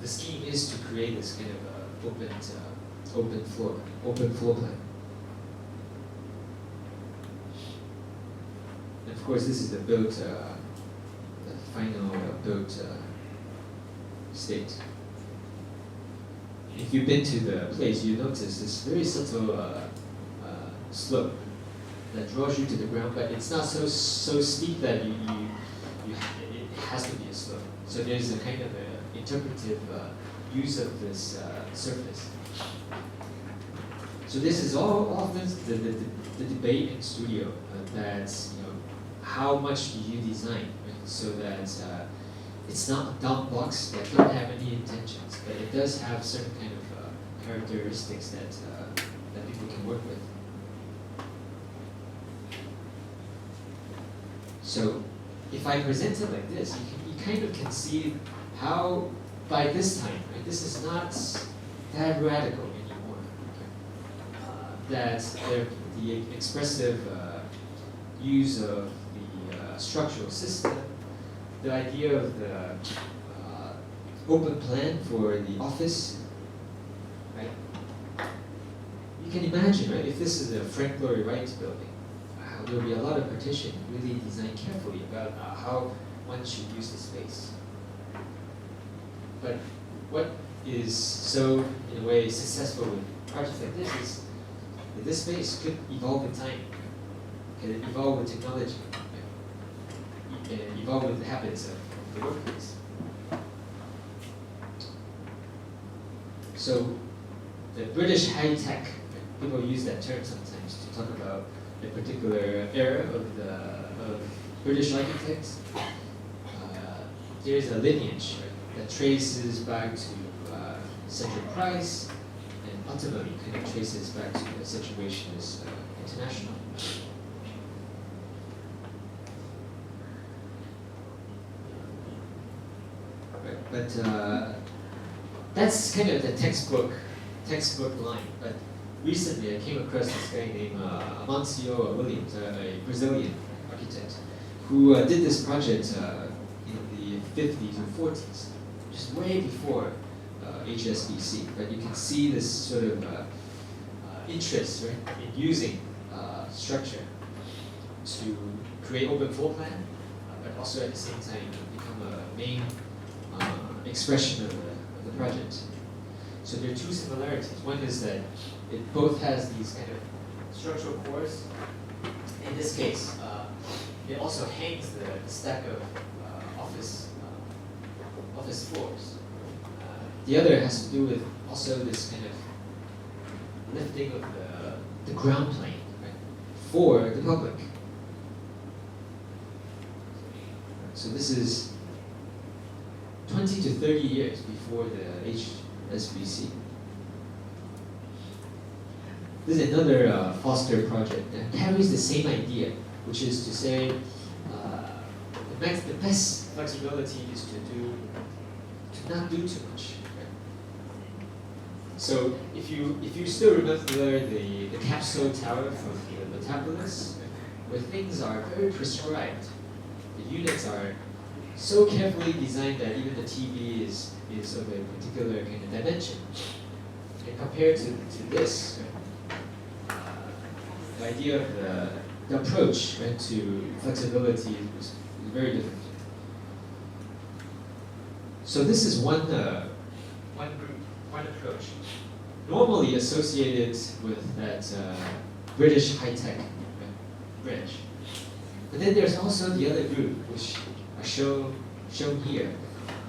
the scheme is to create this kind of open floor plan. And of course, this is the built, the final built state. If you've been to the place, you notice this very subtle slope that draws you to the ground, but it's not so steep that it has to be a slope. So there's a kind of interpretive use of this surface. So this is all often the debate in studio that how much do you design, right? So that it's not a dumb box that don't have any intentions, but it does have certain kind of characteristics that people can work with. So if I present it like this, you kind of can see how by this time, right, this is not that radical anymore. That the expressive use of the structural system, the idea of the open plan for the office, right? You can imagine, right, if this is a Frank Lloyd Wright building, there will be a lot of partition really designed carefully about how one should use the space. But what is so, in a way, successful with projects like this is that this space could evolve in time, can evolve with technology, and evolve with the habits of the workplace. So the British high tech, people use that term sometimes to talk about a particular era of British architects. There's a lineage, right, that traces back to Central Price, and ultimately kind of traces back to the Situationist International. Right, but that's kind of the textbook line. But recently, I came across this guy named Amancio Williams, a Brazilian architect, who did this project in the 50s and 40s, just way before HSBC. But you can see this sort of interest, right, in using structure to create open floor plan, but also at the same time become a main expression of the project. So there are two similarities. One is that it both has these kind of structural cores. In this case, it also hangs the stack of office floors. The other has to do with also this kind of lifting of the ground plane, right, for the public. So this is 20 to 30 years before the HSBC. This is another Foster project that carries the same idea, which is to say the best flexibility is to not do too much. Right? So if you still remember the capsule tower from the Metropolis, where things are very prescribed. The units are so carefully designed that even the TV is of a particular kind of dimension. And compared to this, the idea of the approach, right, to flexibility is very different. So this is one approach, normally associated with that British high-tech branch. But then there's also the other group, which are shown here,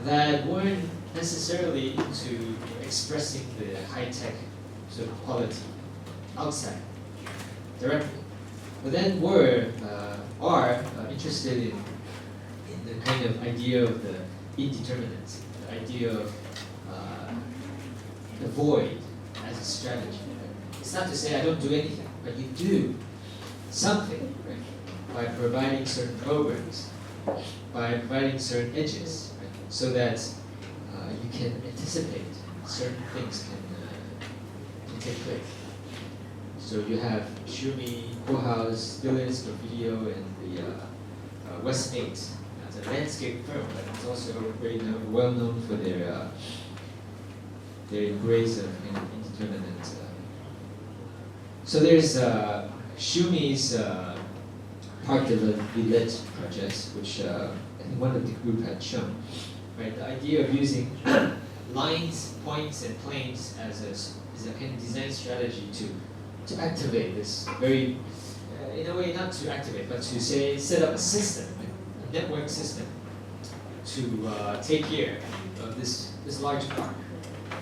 that weren't necessarily into expressing the high-tech sort of quality outside directly, but then are interested in the kind of idea of the indeterminate, the idea of the void as a strategy. Right? It's not to say I don't do anything, but you do something, right? By providing certain programs, by providing certain edges, right? So that you can anticipate certain things can take place. So you have Shumi, Kohaus, Dillis, Video, and the Westmate as a landscape firm, but it's also very well known for their embrace of indeterminate. So there's Shumi's Parc de la Villette project, which I think one of the group had shown. Right, the idea of using lines, points, and planes as a kind of design strategy to activate this very, in a way, not to activate, but to say set up a system, a network system, to take care of this large park.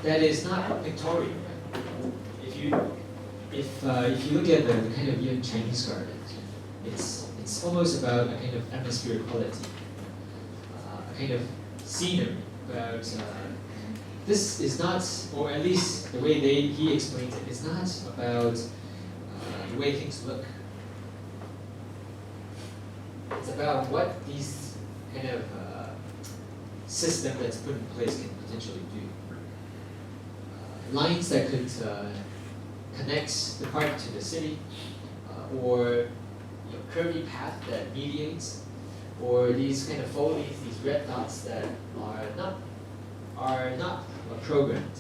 That is not pictorial. Right? If you look at the kind of young Chinese gardens, it's almost about a kind of atmospheric quality, a kind of scenery. But this is not, or at least the way he explains it, it's not about the way things look. It's about what these kind of system that's put in place can potentially do. Lines that could connect the park to the city, or curvy path that mediates, or these kind of foliage, these red dots that are not programmed.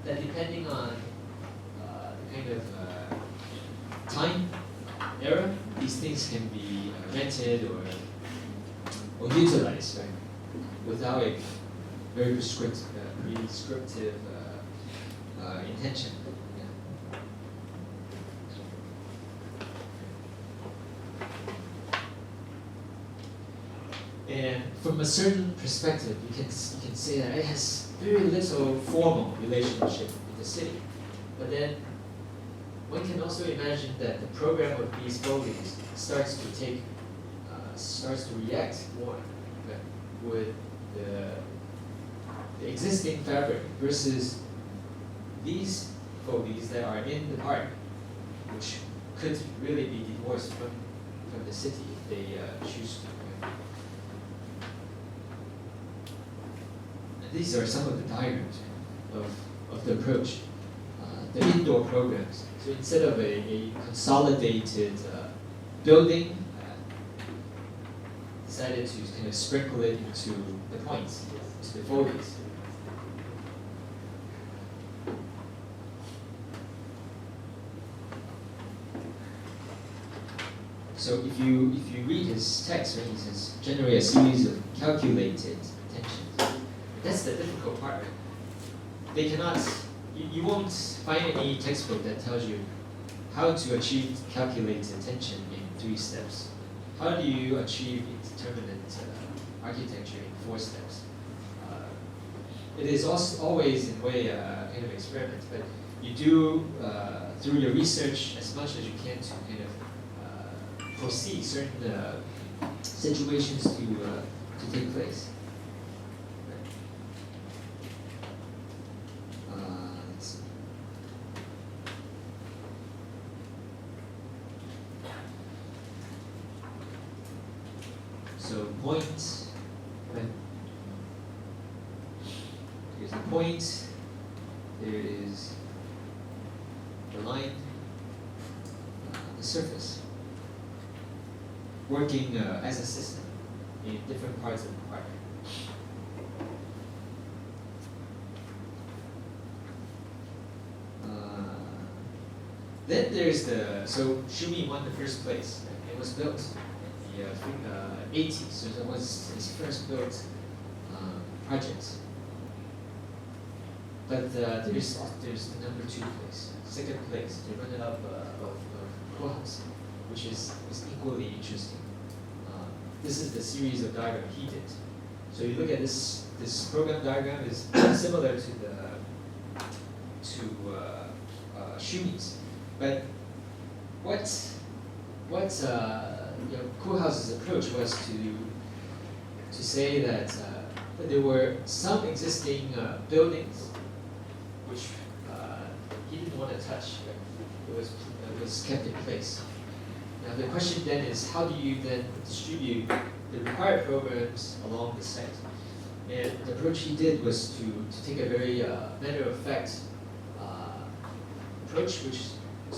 That depending on the kind of time, era, these things can be rented or utilized, right? Without a very prescriptive intention. Yeah. And from a certain perspective, you can say that it has very little formal relationship with the city. But then one can also imagine that the program of these foliage starts to react more with the existing fabric versus these foliage that are in the park, which could really be divorced from the city if they choose to. And these are some of the diagrams of the approach. The indoor programs. So instead of a consolidated building, decided to kind of sprinkle it into the points, to the foliage. So if you read his text, right, he says generate a series of calculated attentions. That's the difficult part. They cannot. You won't find any textbook that tells you how to achieve calculated attention in 3 steps. How do you achieve indeterminate architecture in 4 steps? It is also always in a way a kind of experiment, but you do through your research as much as you can to kind of foresee certain situations to take place. Let's see. So point, right? Here's the point. There is the line, the surface. working as a system in different parts of the park. Then there's so Shumi won the first place. It was built in the 80s, so that was his first built project. But there's the number 2 place, second place, the runner-up of Koha's, which is equally interesting. This is the series of diagram he did. So you look at this program diagram is similar to Shumi's, but what Koha's approach was to say that there were some existing buildings which he didn't want to touch. It was kept in place. Now the question then is, how do you then distribute the required programs along the site? And the approach he did was to take a very matter-of-fact approach, which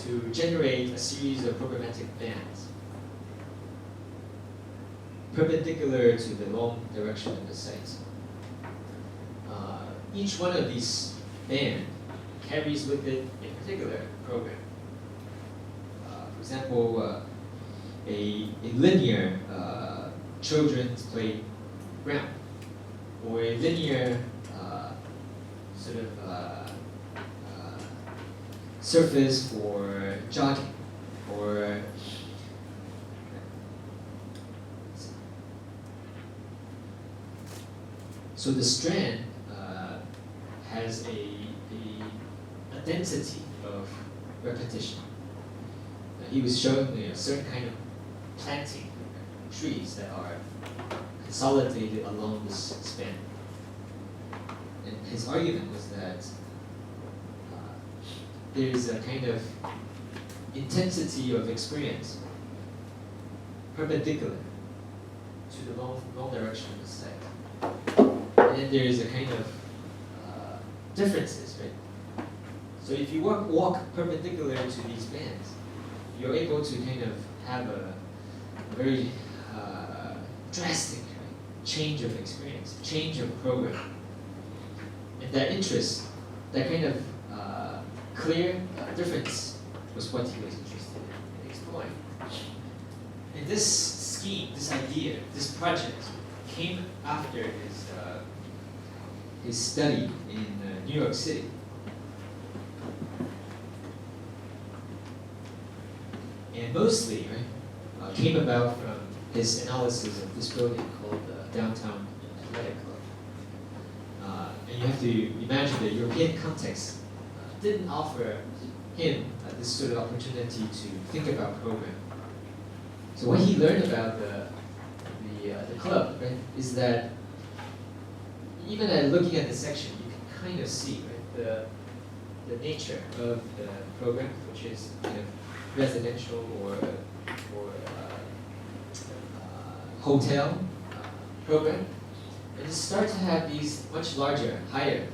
to generate a series of programmatic bands perpendicular to the long direction of the site. Each one of these bands carries with it a particular program. For example, a linear children's playground, or a linear sort of surface for jogging, or so the strand has a density of repetition. He was showing a certain kind of planting trees that are consolidated along this span. And his argument was that there is a kind of intensity of experience perpendicular to the long direction of the site. And then there is a kind of differences, right? So if you walk perpendicular to these bands, you're able to kind of have a very drastic change of experience, change of program. And that interest, that kind of clear difference was what he was interested in exploring. And this scheme, this idea, this project came after his study in New York City. And mostly, right, came about from his analysis of this building called Downtown Athletic Club. And you have to imagine the European context didn't offer him this sort of opportunity to think about program. So what he learned about the club, right, is that even at looking at the section, you can kind of see, right, the nature of the program, which is kind of residential or hotel program, and you start to have these much larger, higher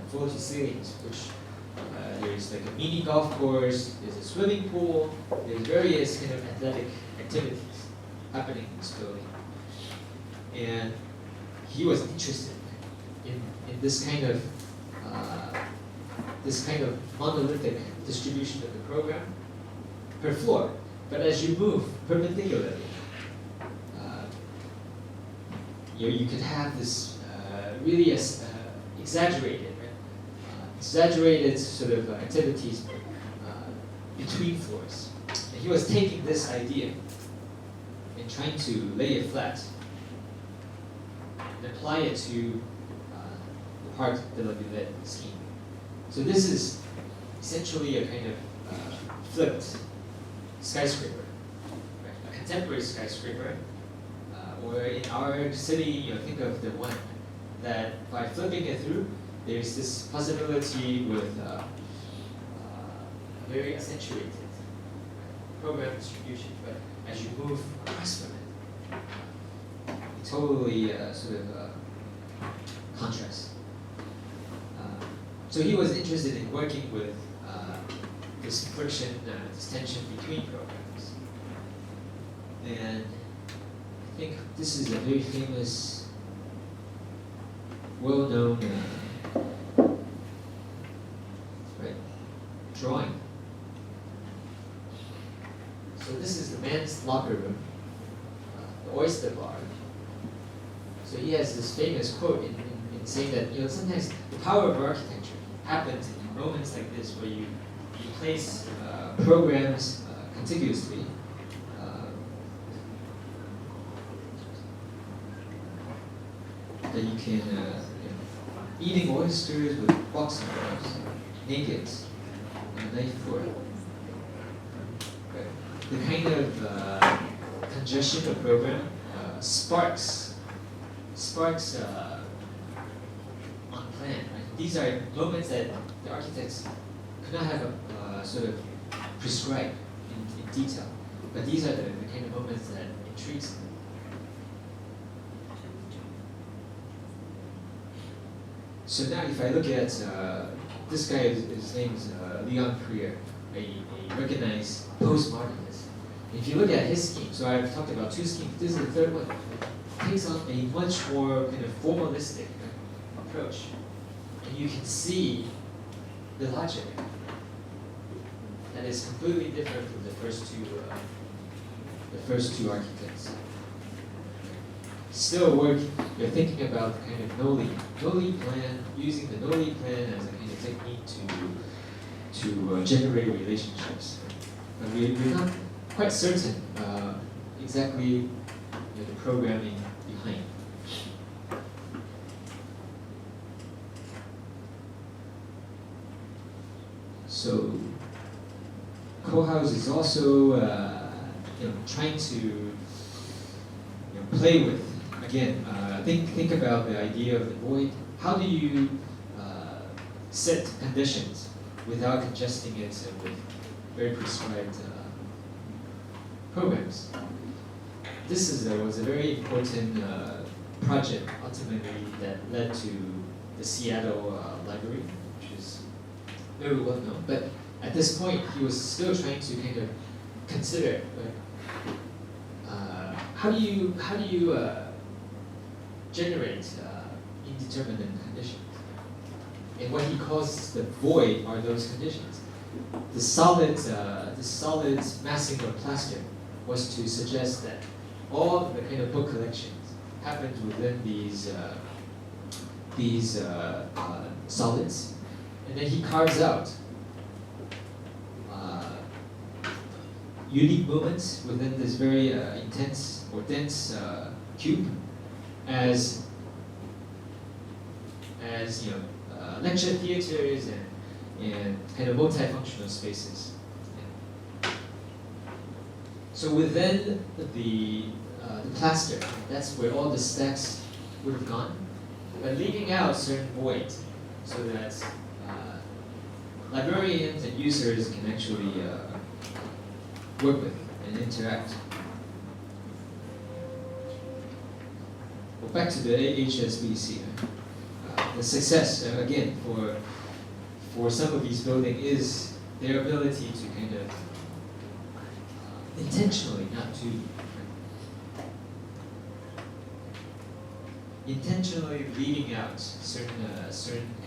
floor-to ceilings, which there's like a mini golf course, there's a swimming pool, there's various kind of athletic activities happening in this building. And he was interested in this kind of monolithic distribution of the program per floor. But as you move perpendicularly, you could have this really exaggerated sort of activities between floors. And he was taking this idea and trying to lay it flat and apply it to the Parc de la Villette scheme. So this is essentially a kind of flipped skyscraper, right? A contemporary skyscraper, or in our city, think of the one that by flipping it through, there's this possibility with a very accentuated program distribution, but as you move across from it, totally sort of contrast. So he was interested in working with this friction, this tension between programs. And I think this is a very famous, well-known drawing. So this is the man's locker room, the oyster bar. So he has this famous quote in saying that sometimes the power of architecture happens in moments like this where you place programs contiguously. That you can eating oysters with boxing gloves, naked, on a knife for the kind of congestion of program sparks on plan. Right? These are moments that the architects could not have sort of prescribed in detail, but these are the kind of moments that intrigues them. So now, if I look at this guy, his name is Leon Krier, a recognized postmodernist. If you look at his scheme, so I've talked about two schemes. This is the third one. It takes on a much more kind of formalistic approach, and you can see the logic that is completely different from the first two architects. Still working, you're thinking about kind of no-lead plan, using the no-lead plan as a kind of technique to generate relationships. But we're not quite certain exactly the programming behind. So Kohlhaas is also trying to play with. Again, think about the idea of the void. How do you set conditions without congesting it with very prescribed programs? This was a very important project ultimately that led to the Seattle library, which is very well known. But at this point, he was still trying to kind of consider how do you generate indeterminate conditions. And what he calls the void are those conditions. The solid massing of plaster was to suggest that all the kind of book collections happens within these solids, and then he carves out unique movements within this very intense or dense cube, as lecture theaters and kind of multifunctional spaces. So within the plaster, that's where all the stacks would have gone, but leaving out certain voids so that librarians and users can actually work with and interact. Well, back to the HSBC. The success, again, for some of these buildings is their ability to kind of intentionally, not to intentionally leaving out certain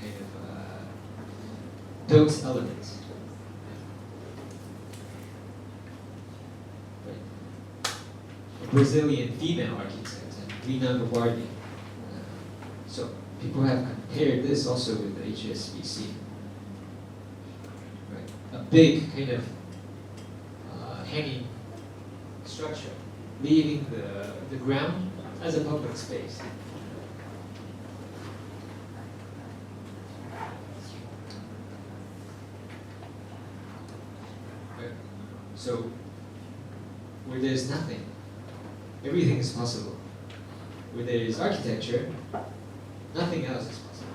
kind of those elements. Right. A Brazilian female architect, Lina Gavardi. So people have compared this also with the HSBC. Right. A big kind of hanging structure, leaving the ground as a public space. Right. So where there's nothing, everything is possible. Where there is architecture, nothing else is possible.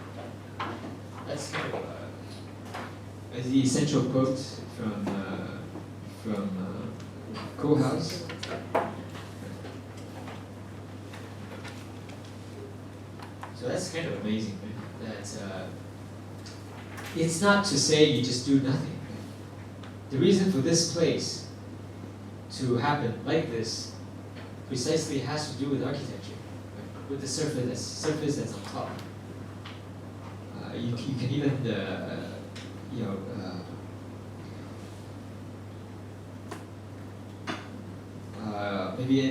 That's kind of the essential quote from Kohlhaas. So that's kind of amazing, right? That it's not to say you just do nothing. The reason for this place to happen like this precisely has to do with architecture, right? With the surface that's on top. You can even, you know, maybe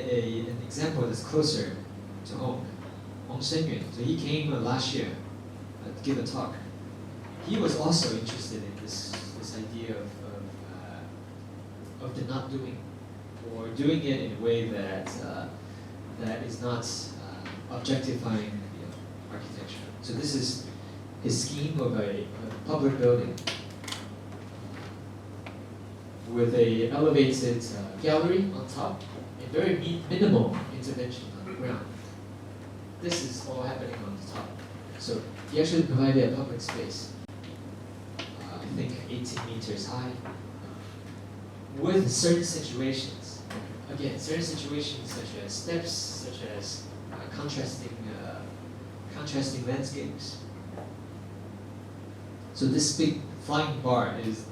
an example that's closer to home. Hwang. So he came last year to give a talk. He was also interested in this idea of the not doing, or doing it in a way that that is not objectifying architecture. So this is his scheme of a public building with a elevated gallery on top and very minimal intervention on the ground. This is all happening on the top. So he actually provided a public space, I think 18 meters high, with certain situations. Again, certain situations such as steps, such as contrasting landscapes. So this big flying bar is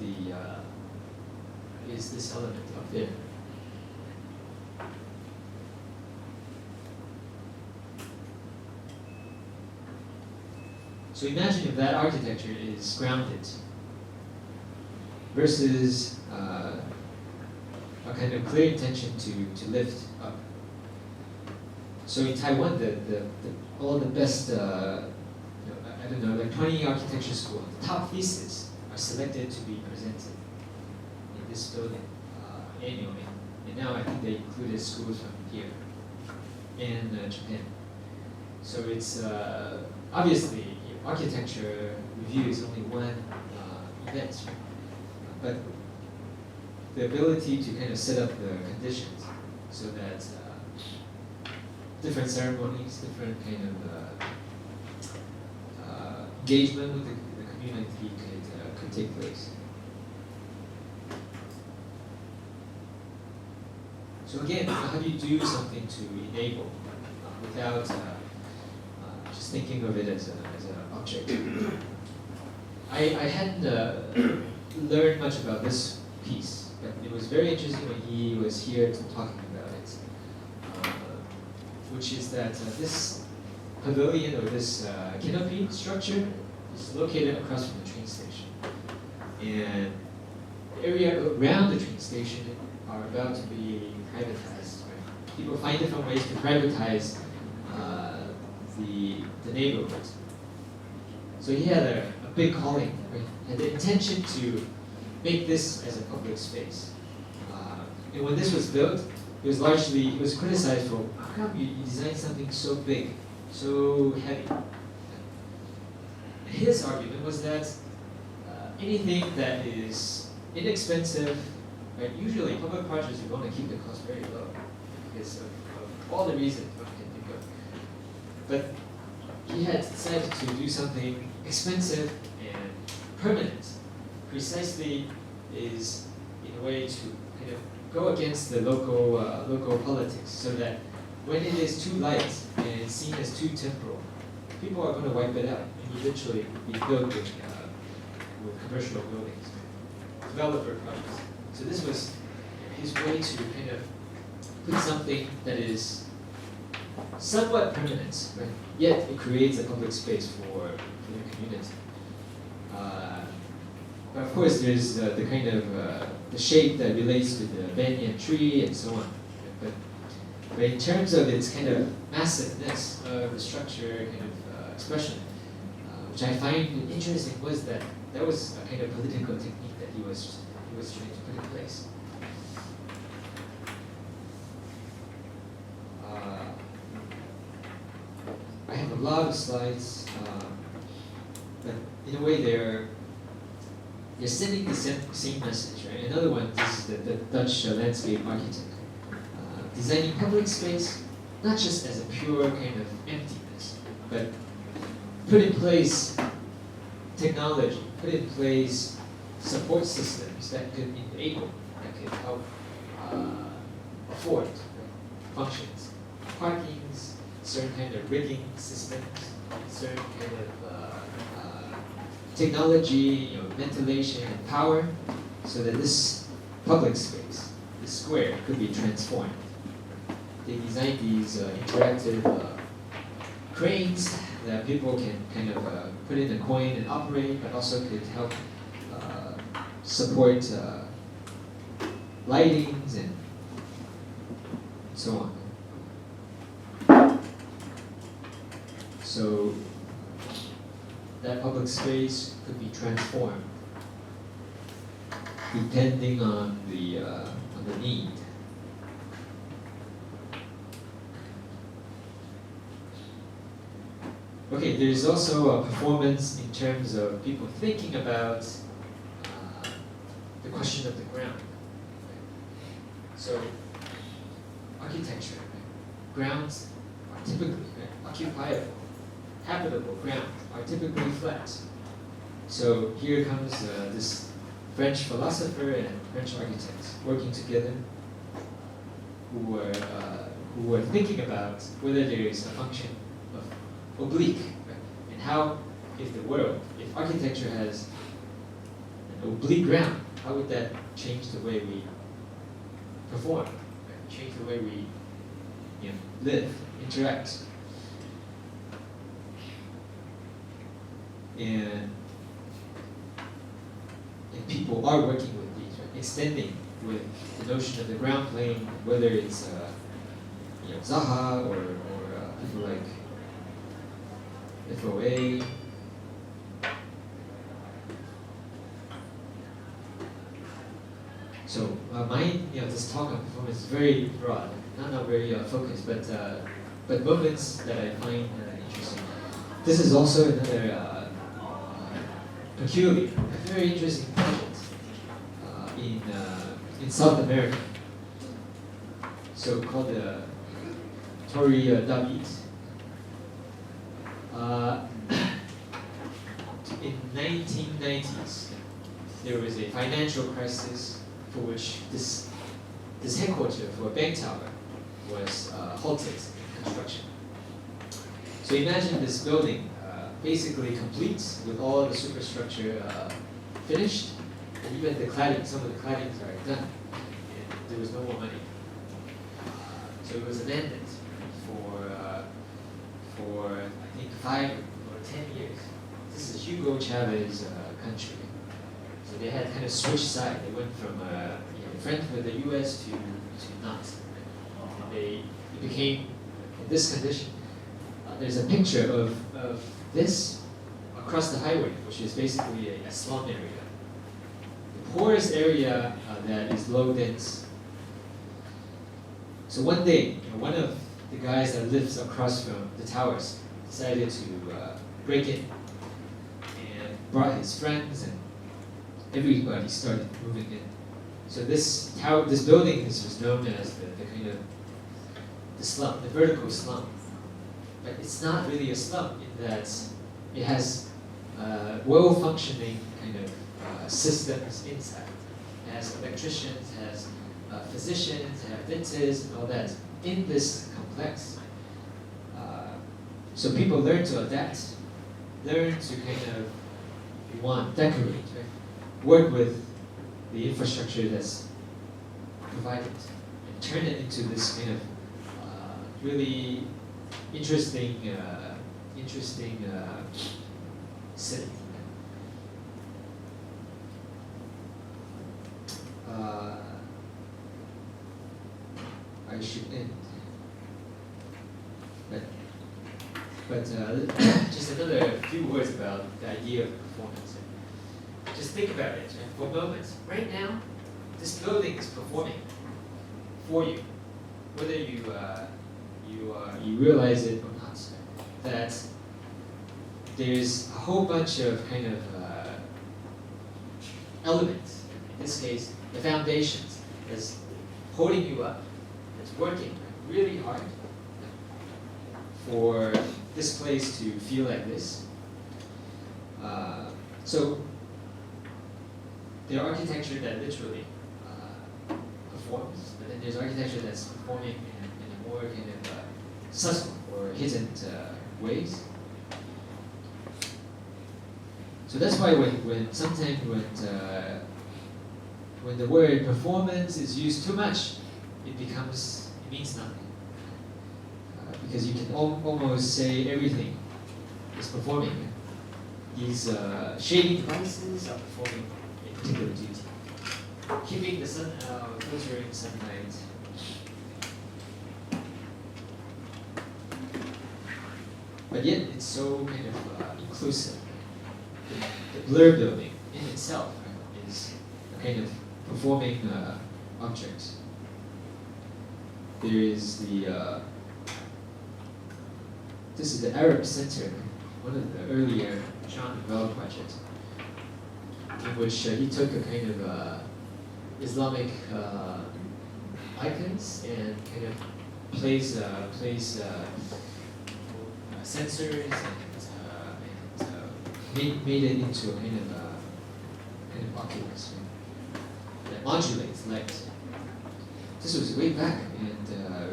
this element up there. So imagine if that architecture is grounded versus a kind of clear intention to lift up. So in Taiwan, all the best, I don't know, like 20 architecture schools, the top theses are selected to be presented in this building annually. And now I think they included schools from here and Japan. So it's obviously architecture review is only one event, but the ability to kind of set up the conditions so that different ceremonies, different kind of engagement with the community could take place. So again, how do you do something to enable without just thinking of it as an object? I hadn't learned much about this piece, but it was very interesting when he was here talking about it, which is that this pavilion or this canopy structure is located across from the train station. And the area around the train station are about to be privatized. Right? People find different ways to privatize the neighborhood. So he had a big calling, right? Had the intention to make this as a public space. And when this was built, he was criticized for, how come you designed something so big, so heavy? His argument was that anything that is inexpensive, right? Usually public projects, you want to keep the cost very low because of all the reasons one can think of. But he had decided to do something expensive and permanent, precisely is in a way to kind of go against the local politics, so that when it is too light and seen as too temporal, people are going to wipe it out and eventually be filled with commercial buildings, developer projects. So this was his way to kind of put something that is somewhat permanent, right? Yet it creates a public space for the community. But of course, there's the kind of the shape that relates to the banyan tree and so on. But in terms of its kind of massiveness of the structure, kind of expression, which I find interesting, was that was a kind of political technique that he was trying to put in place. I have a lot of slides, but in a way they're sending the same message, right? Another one, this is the Dutch landscape architect, designing public space not just as a pure kind of emptiness, but put in place technology, put in place support systems that could enable, that could help afford functions, parkings, certain kind of rigging systems, certain kind of technology, ventilation and power, so that this public space, this square, could be transformed. they designed these interactive cranes that people can kind of put in a coin and operate, but also could help support lightings and so on. So that public space could be transformed depending on the need. Okay, there's also a performance in terms of people thinking about the question of the ground. So, architecture, grounds are typically occupiable, habitable grounds are typically flat. So here comes this French philosopher and French architects working together, who were thinking about whether there is a function of oblique, right? And how, if architecture has an oblique ground, how would that change the way we perform, right? Change the way we live, interact. And people are working with these, right? Extending with the notion of the ground plane, whether it's Zaha or people like FOA. So this talk on performance is very broad, not very focused, but moments that I find interesting. This is also another peculiar, a very interesting project in South America. So called the Torre David. In 1990s, there was a financial crisis for which this headquarters for a bank tower was halted in construction. So imagine this building basically complete with all the superstructure finished, and even the cladding, some of the claddings are done. And there was no more money. So it was abandoned for I think 5 or 10 years. This is Hugo Chavez's country. So they had kind of switched side. They went from friends with the U.S. to not. And it became in this condition. There's a picture of this across the highway, which is basically a slum area. The poorest area that is low dense. So one day, one of the guys that lives across from the towers decided to break in and brought his friends, and everybody started moving in. So this building was known as the kind of the slum, the vertical slum. But it's not really a slum in that it has well-functioning kind of systems inside. It has electricians, it has physicians, it has dentists, and all that in this complex. So people learn to adapt, learn to kind of, if you want, decorate, right? Work with the infrastructure that's provided and turn it into this kind of really interesting city. I should end. But just another few words about the idea of performance. Just think about it for a moment. Right now, this building is performing for you, whether you realize it or not. That there's a whole bunch of kind of elements. In this case, the foundations that's holding you up, that's working really hard for this place to feel like this. So there's architecture that literally performs, but then there's architecture that's performing in a more kind of subtle or hidden ways. So that's why sometimes when the word performance is used too much, it means nothing. because you can almost say everything is performing. These shading devices are performing a particular duty. Keeping the sun out, filtering sunlight. But yet it's so kind of inclusive. The blur building in itself is a kind of performing object. There is the this is the Arab Center, one of the earlier John Bell projects, in which he took a kind of Islamic icons and kind of placed sensors and made it into a kind of oculus that modulates light. This was way back, and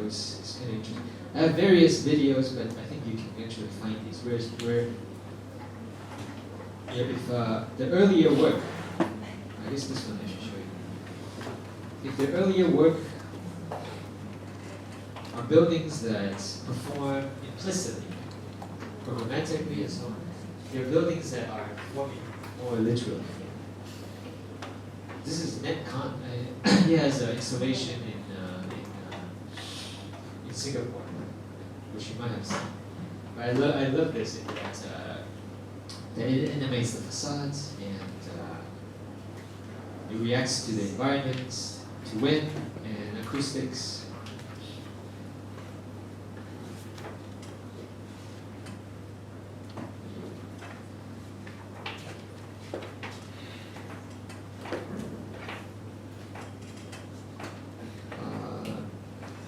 it's kind of interesting. I have various videos, but I think you can actually find these. Where if the earlier work, I guess this one I should show you. If the earlier work are buildings that perform implicitly, programmatically, and so on, they're buildings that are performing more literally. This is Netcon. He has an installation in Singapore, which you might have seen. But I love this that it animates the facades and it reacts to the environment, to wind and acoustics.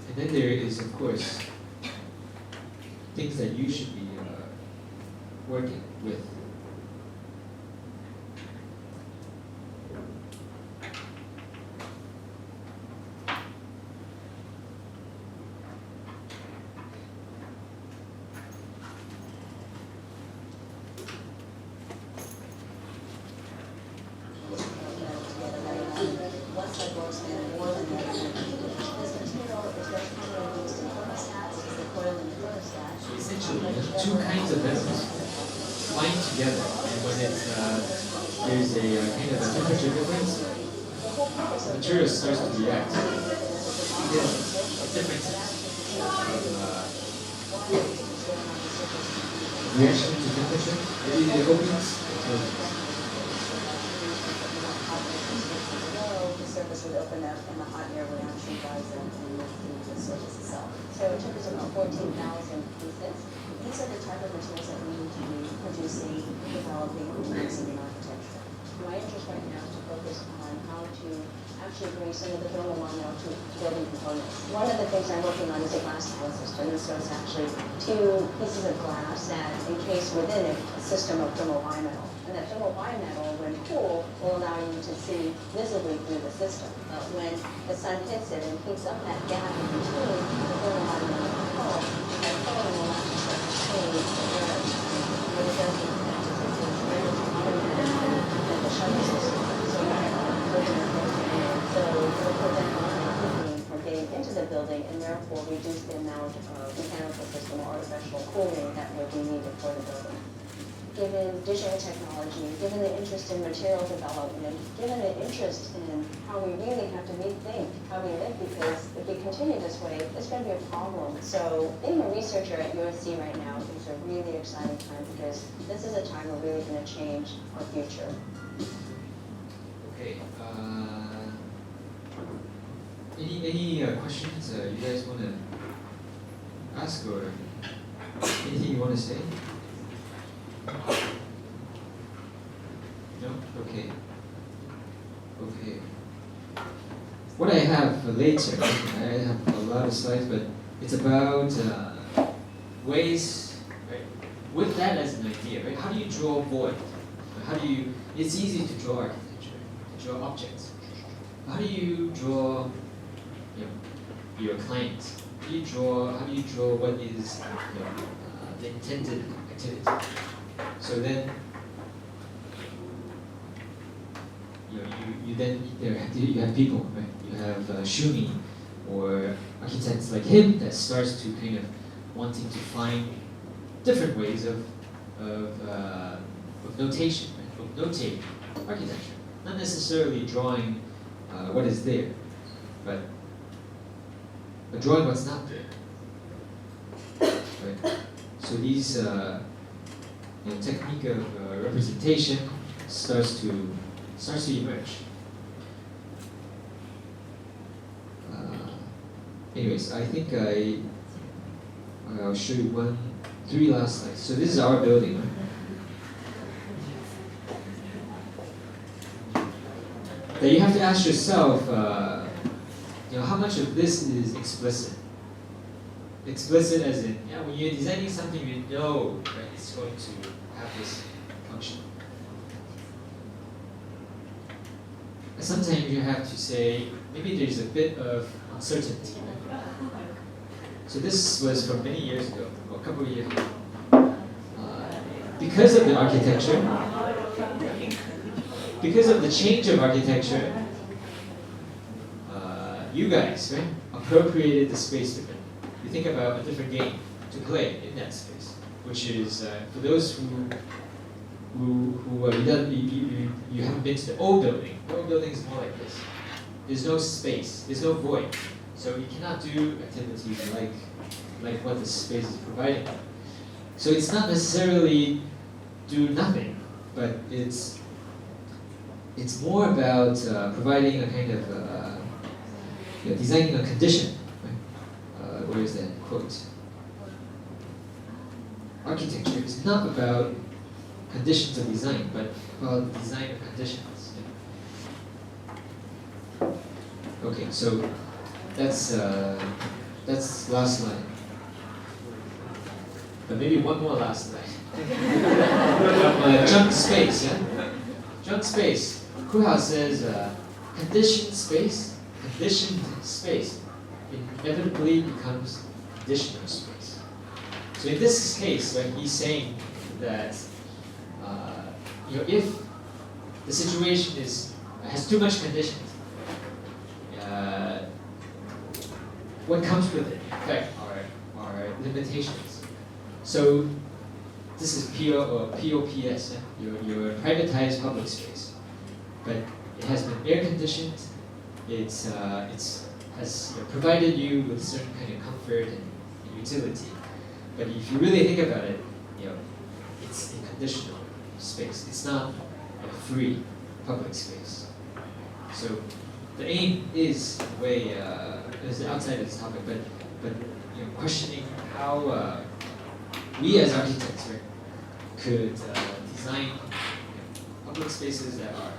And then there is, of course, things that you should be working with. Two kinds of metals bind together, and when there's a kind of a temperature difference, the material starts to react. You get differences reaction to temperature. Maybe it opens. The surface would open up and the hot air would actually rise up and move through the surface itself. So it took us about 14,000 pieces. These are the type of materials that we need to be producing, developing, and using in architecture. My interest right now is to focus on how to actually bring some of the thermal model to building components. One of the things I'm working on is a glass pallet system, and so it's actually 2 pieces of glass that encase within it a system of thermal bimetal. And that thermal bimetal, when cooled, will allow you to see visibly through the system. But when the sun hits it and heats up that gap in between the thermal bimetal and the hull, that hull will actually start to change the air when it does the the shuttle system. So it'll prevent heat from getting into the building and therefore reduce the amount of mechanical system or artificial cooling that would be needed for the building. Given digital technology, given the interest in material development, given an interest in how we really have to rethink how we live, because if we continue this way, it's going to be a problem. So being a researcher at USC right now is a really exciting time because this is a time we're really going to change our future. Okay. Any questions you guys want to ask or anything you want to say? No? Okay. Okay. What I have for later, I have a lot of slides, but it's about ways, right? With that as an idea, right? How do you draw void? It's easy to draw architecture, to draw objects. How do you draw your client? How do you draw what is the intended activity? So then, you have people, right? You have Shumi or architects like him that starts to kind of wanting to find different ways of notation, right? Of notating architecture. Not necessarily drawing what is there, but drawing what's not there. Right? So these technique of representation starts to emerge. Anyways, I think I'll show you 3 last slides. So this is our building, right? That you have to ask yourself, how much of this is explicit? Explicit as in, when you're designing something, you know that it's going to have this function. And sometimes you have to say, maybe there's a bit of uncertainty. Right? So this was from many years ago, or a couple of years ago. Because of the architecture, because of the change of architecture, you guys, right, appropriated the space differently. You think about a different game to play in that space, which is for those who you haven't been to the old building. The old building is more like this. There's no space. There's no void. So you cannot do activities like what the space is providing. So it's not necessarily do nothing, but it's more about providing a kind of designing a condition. Right? Where is that quote? Architecture is not about conditions of design, but about design of conditions. Okay, so that's last slide. But maybe one more last slide. Junk space, yeah? Junk space. Hwang says conditioned space inevitably becomes conditional space. So in this case, when he's saying that if the situation has too much conditions, what comes with it, in fact, are limitations. So this is POPS, your privatized public space, but it has been air conditioned. It has provided you with certain kind of comfort and utility. But if you really think about it, it's a conditional space. It's not a free public space. So the aim is in a way is outside of this topic, but questioning how we as architects, right, could design public spaces that are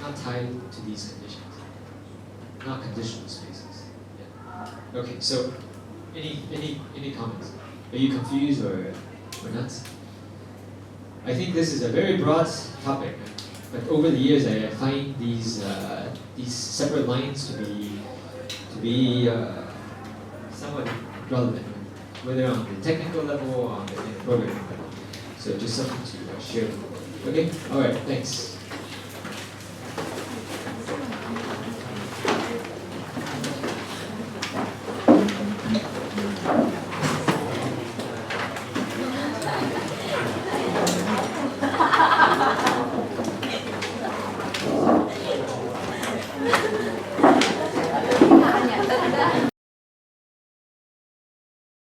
not tied to these conditions, not conditional spaces. Yeah. Okay, so any comments? Are you confused or not? I think this is a very broad topic, but over the years I find these separate lines to be somewhat relevant, whether on the technical level or on the programming level. So just something to share. Okay, all right, thanks.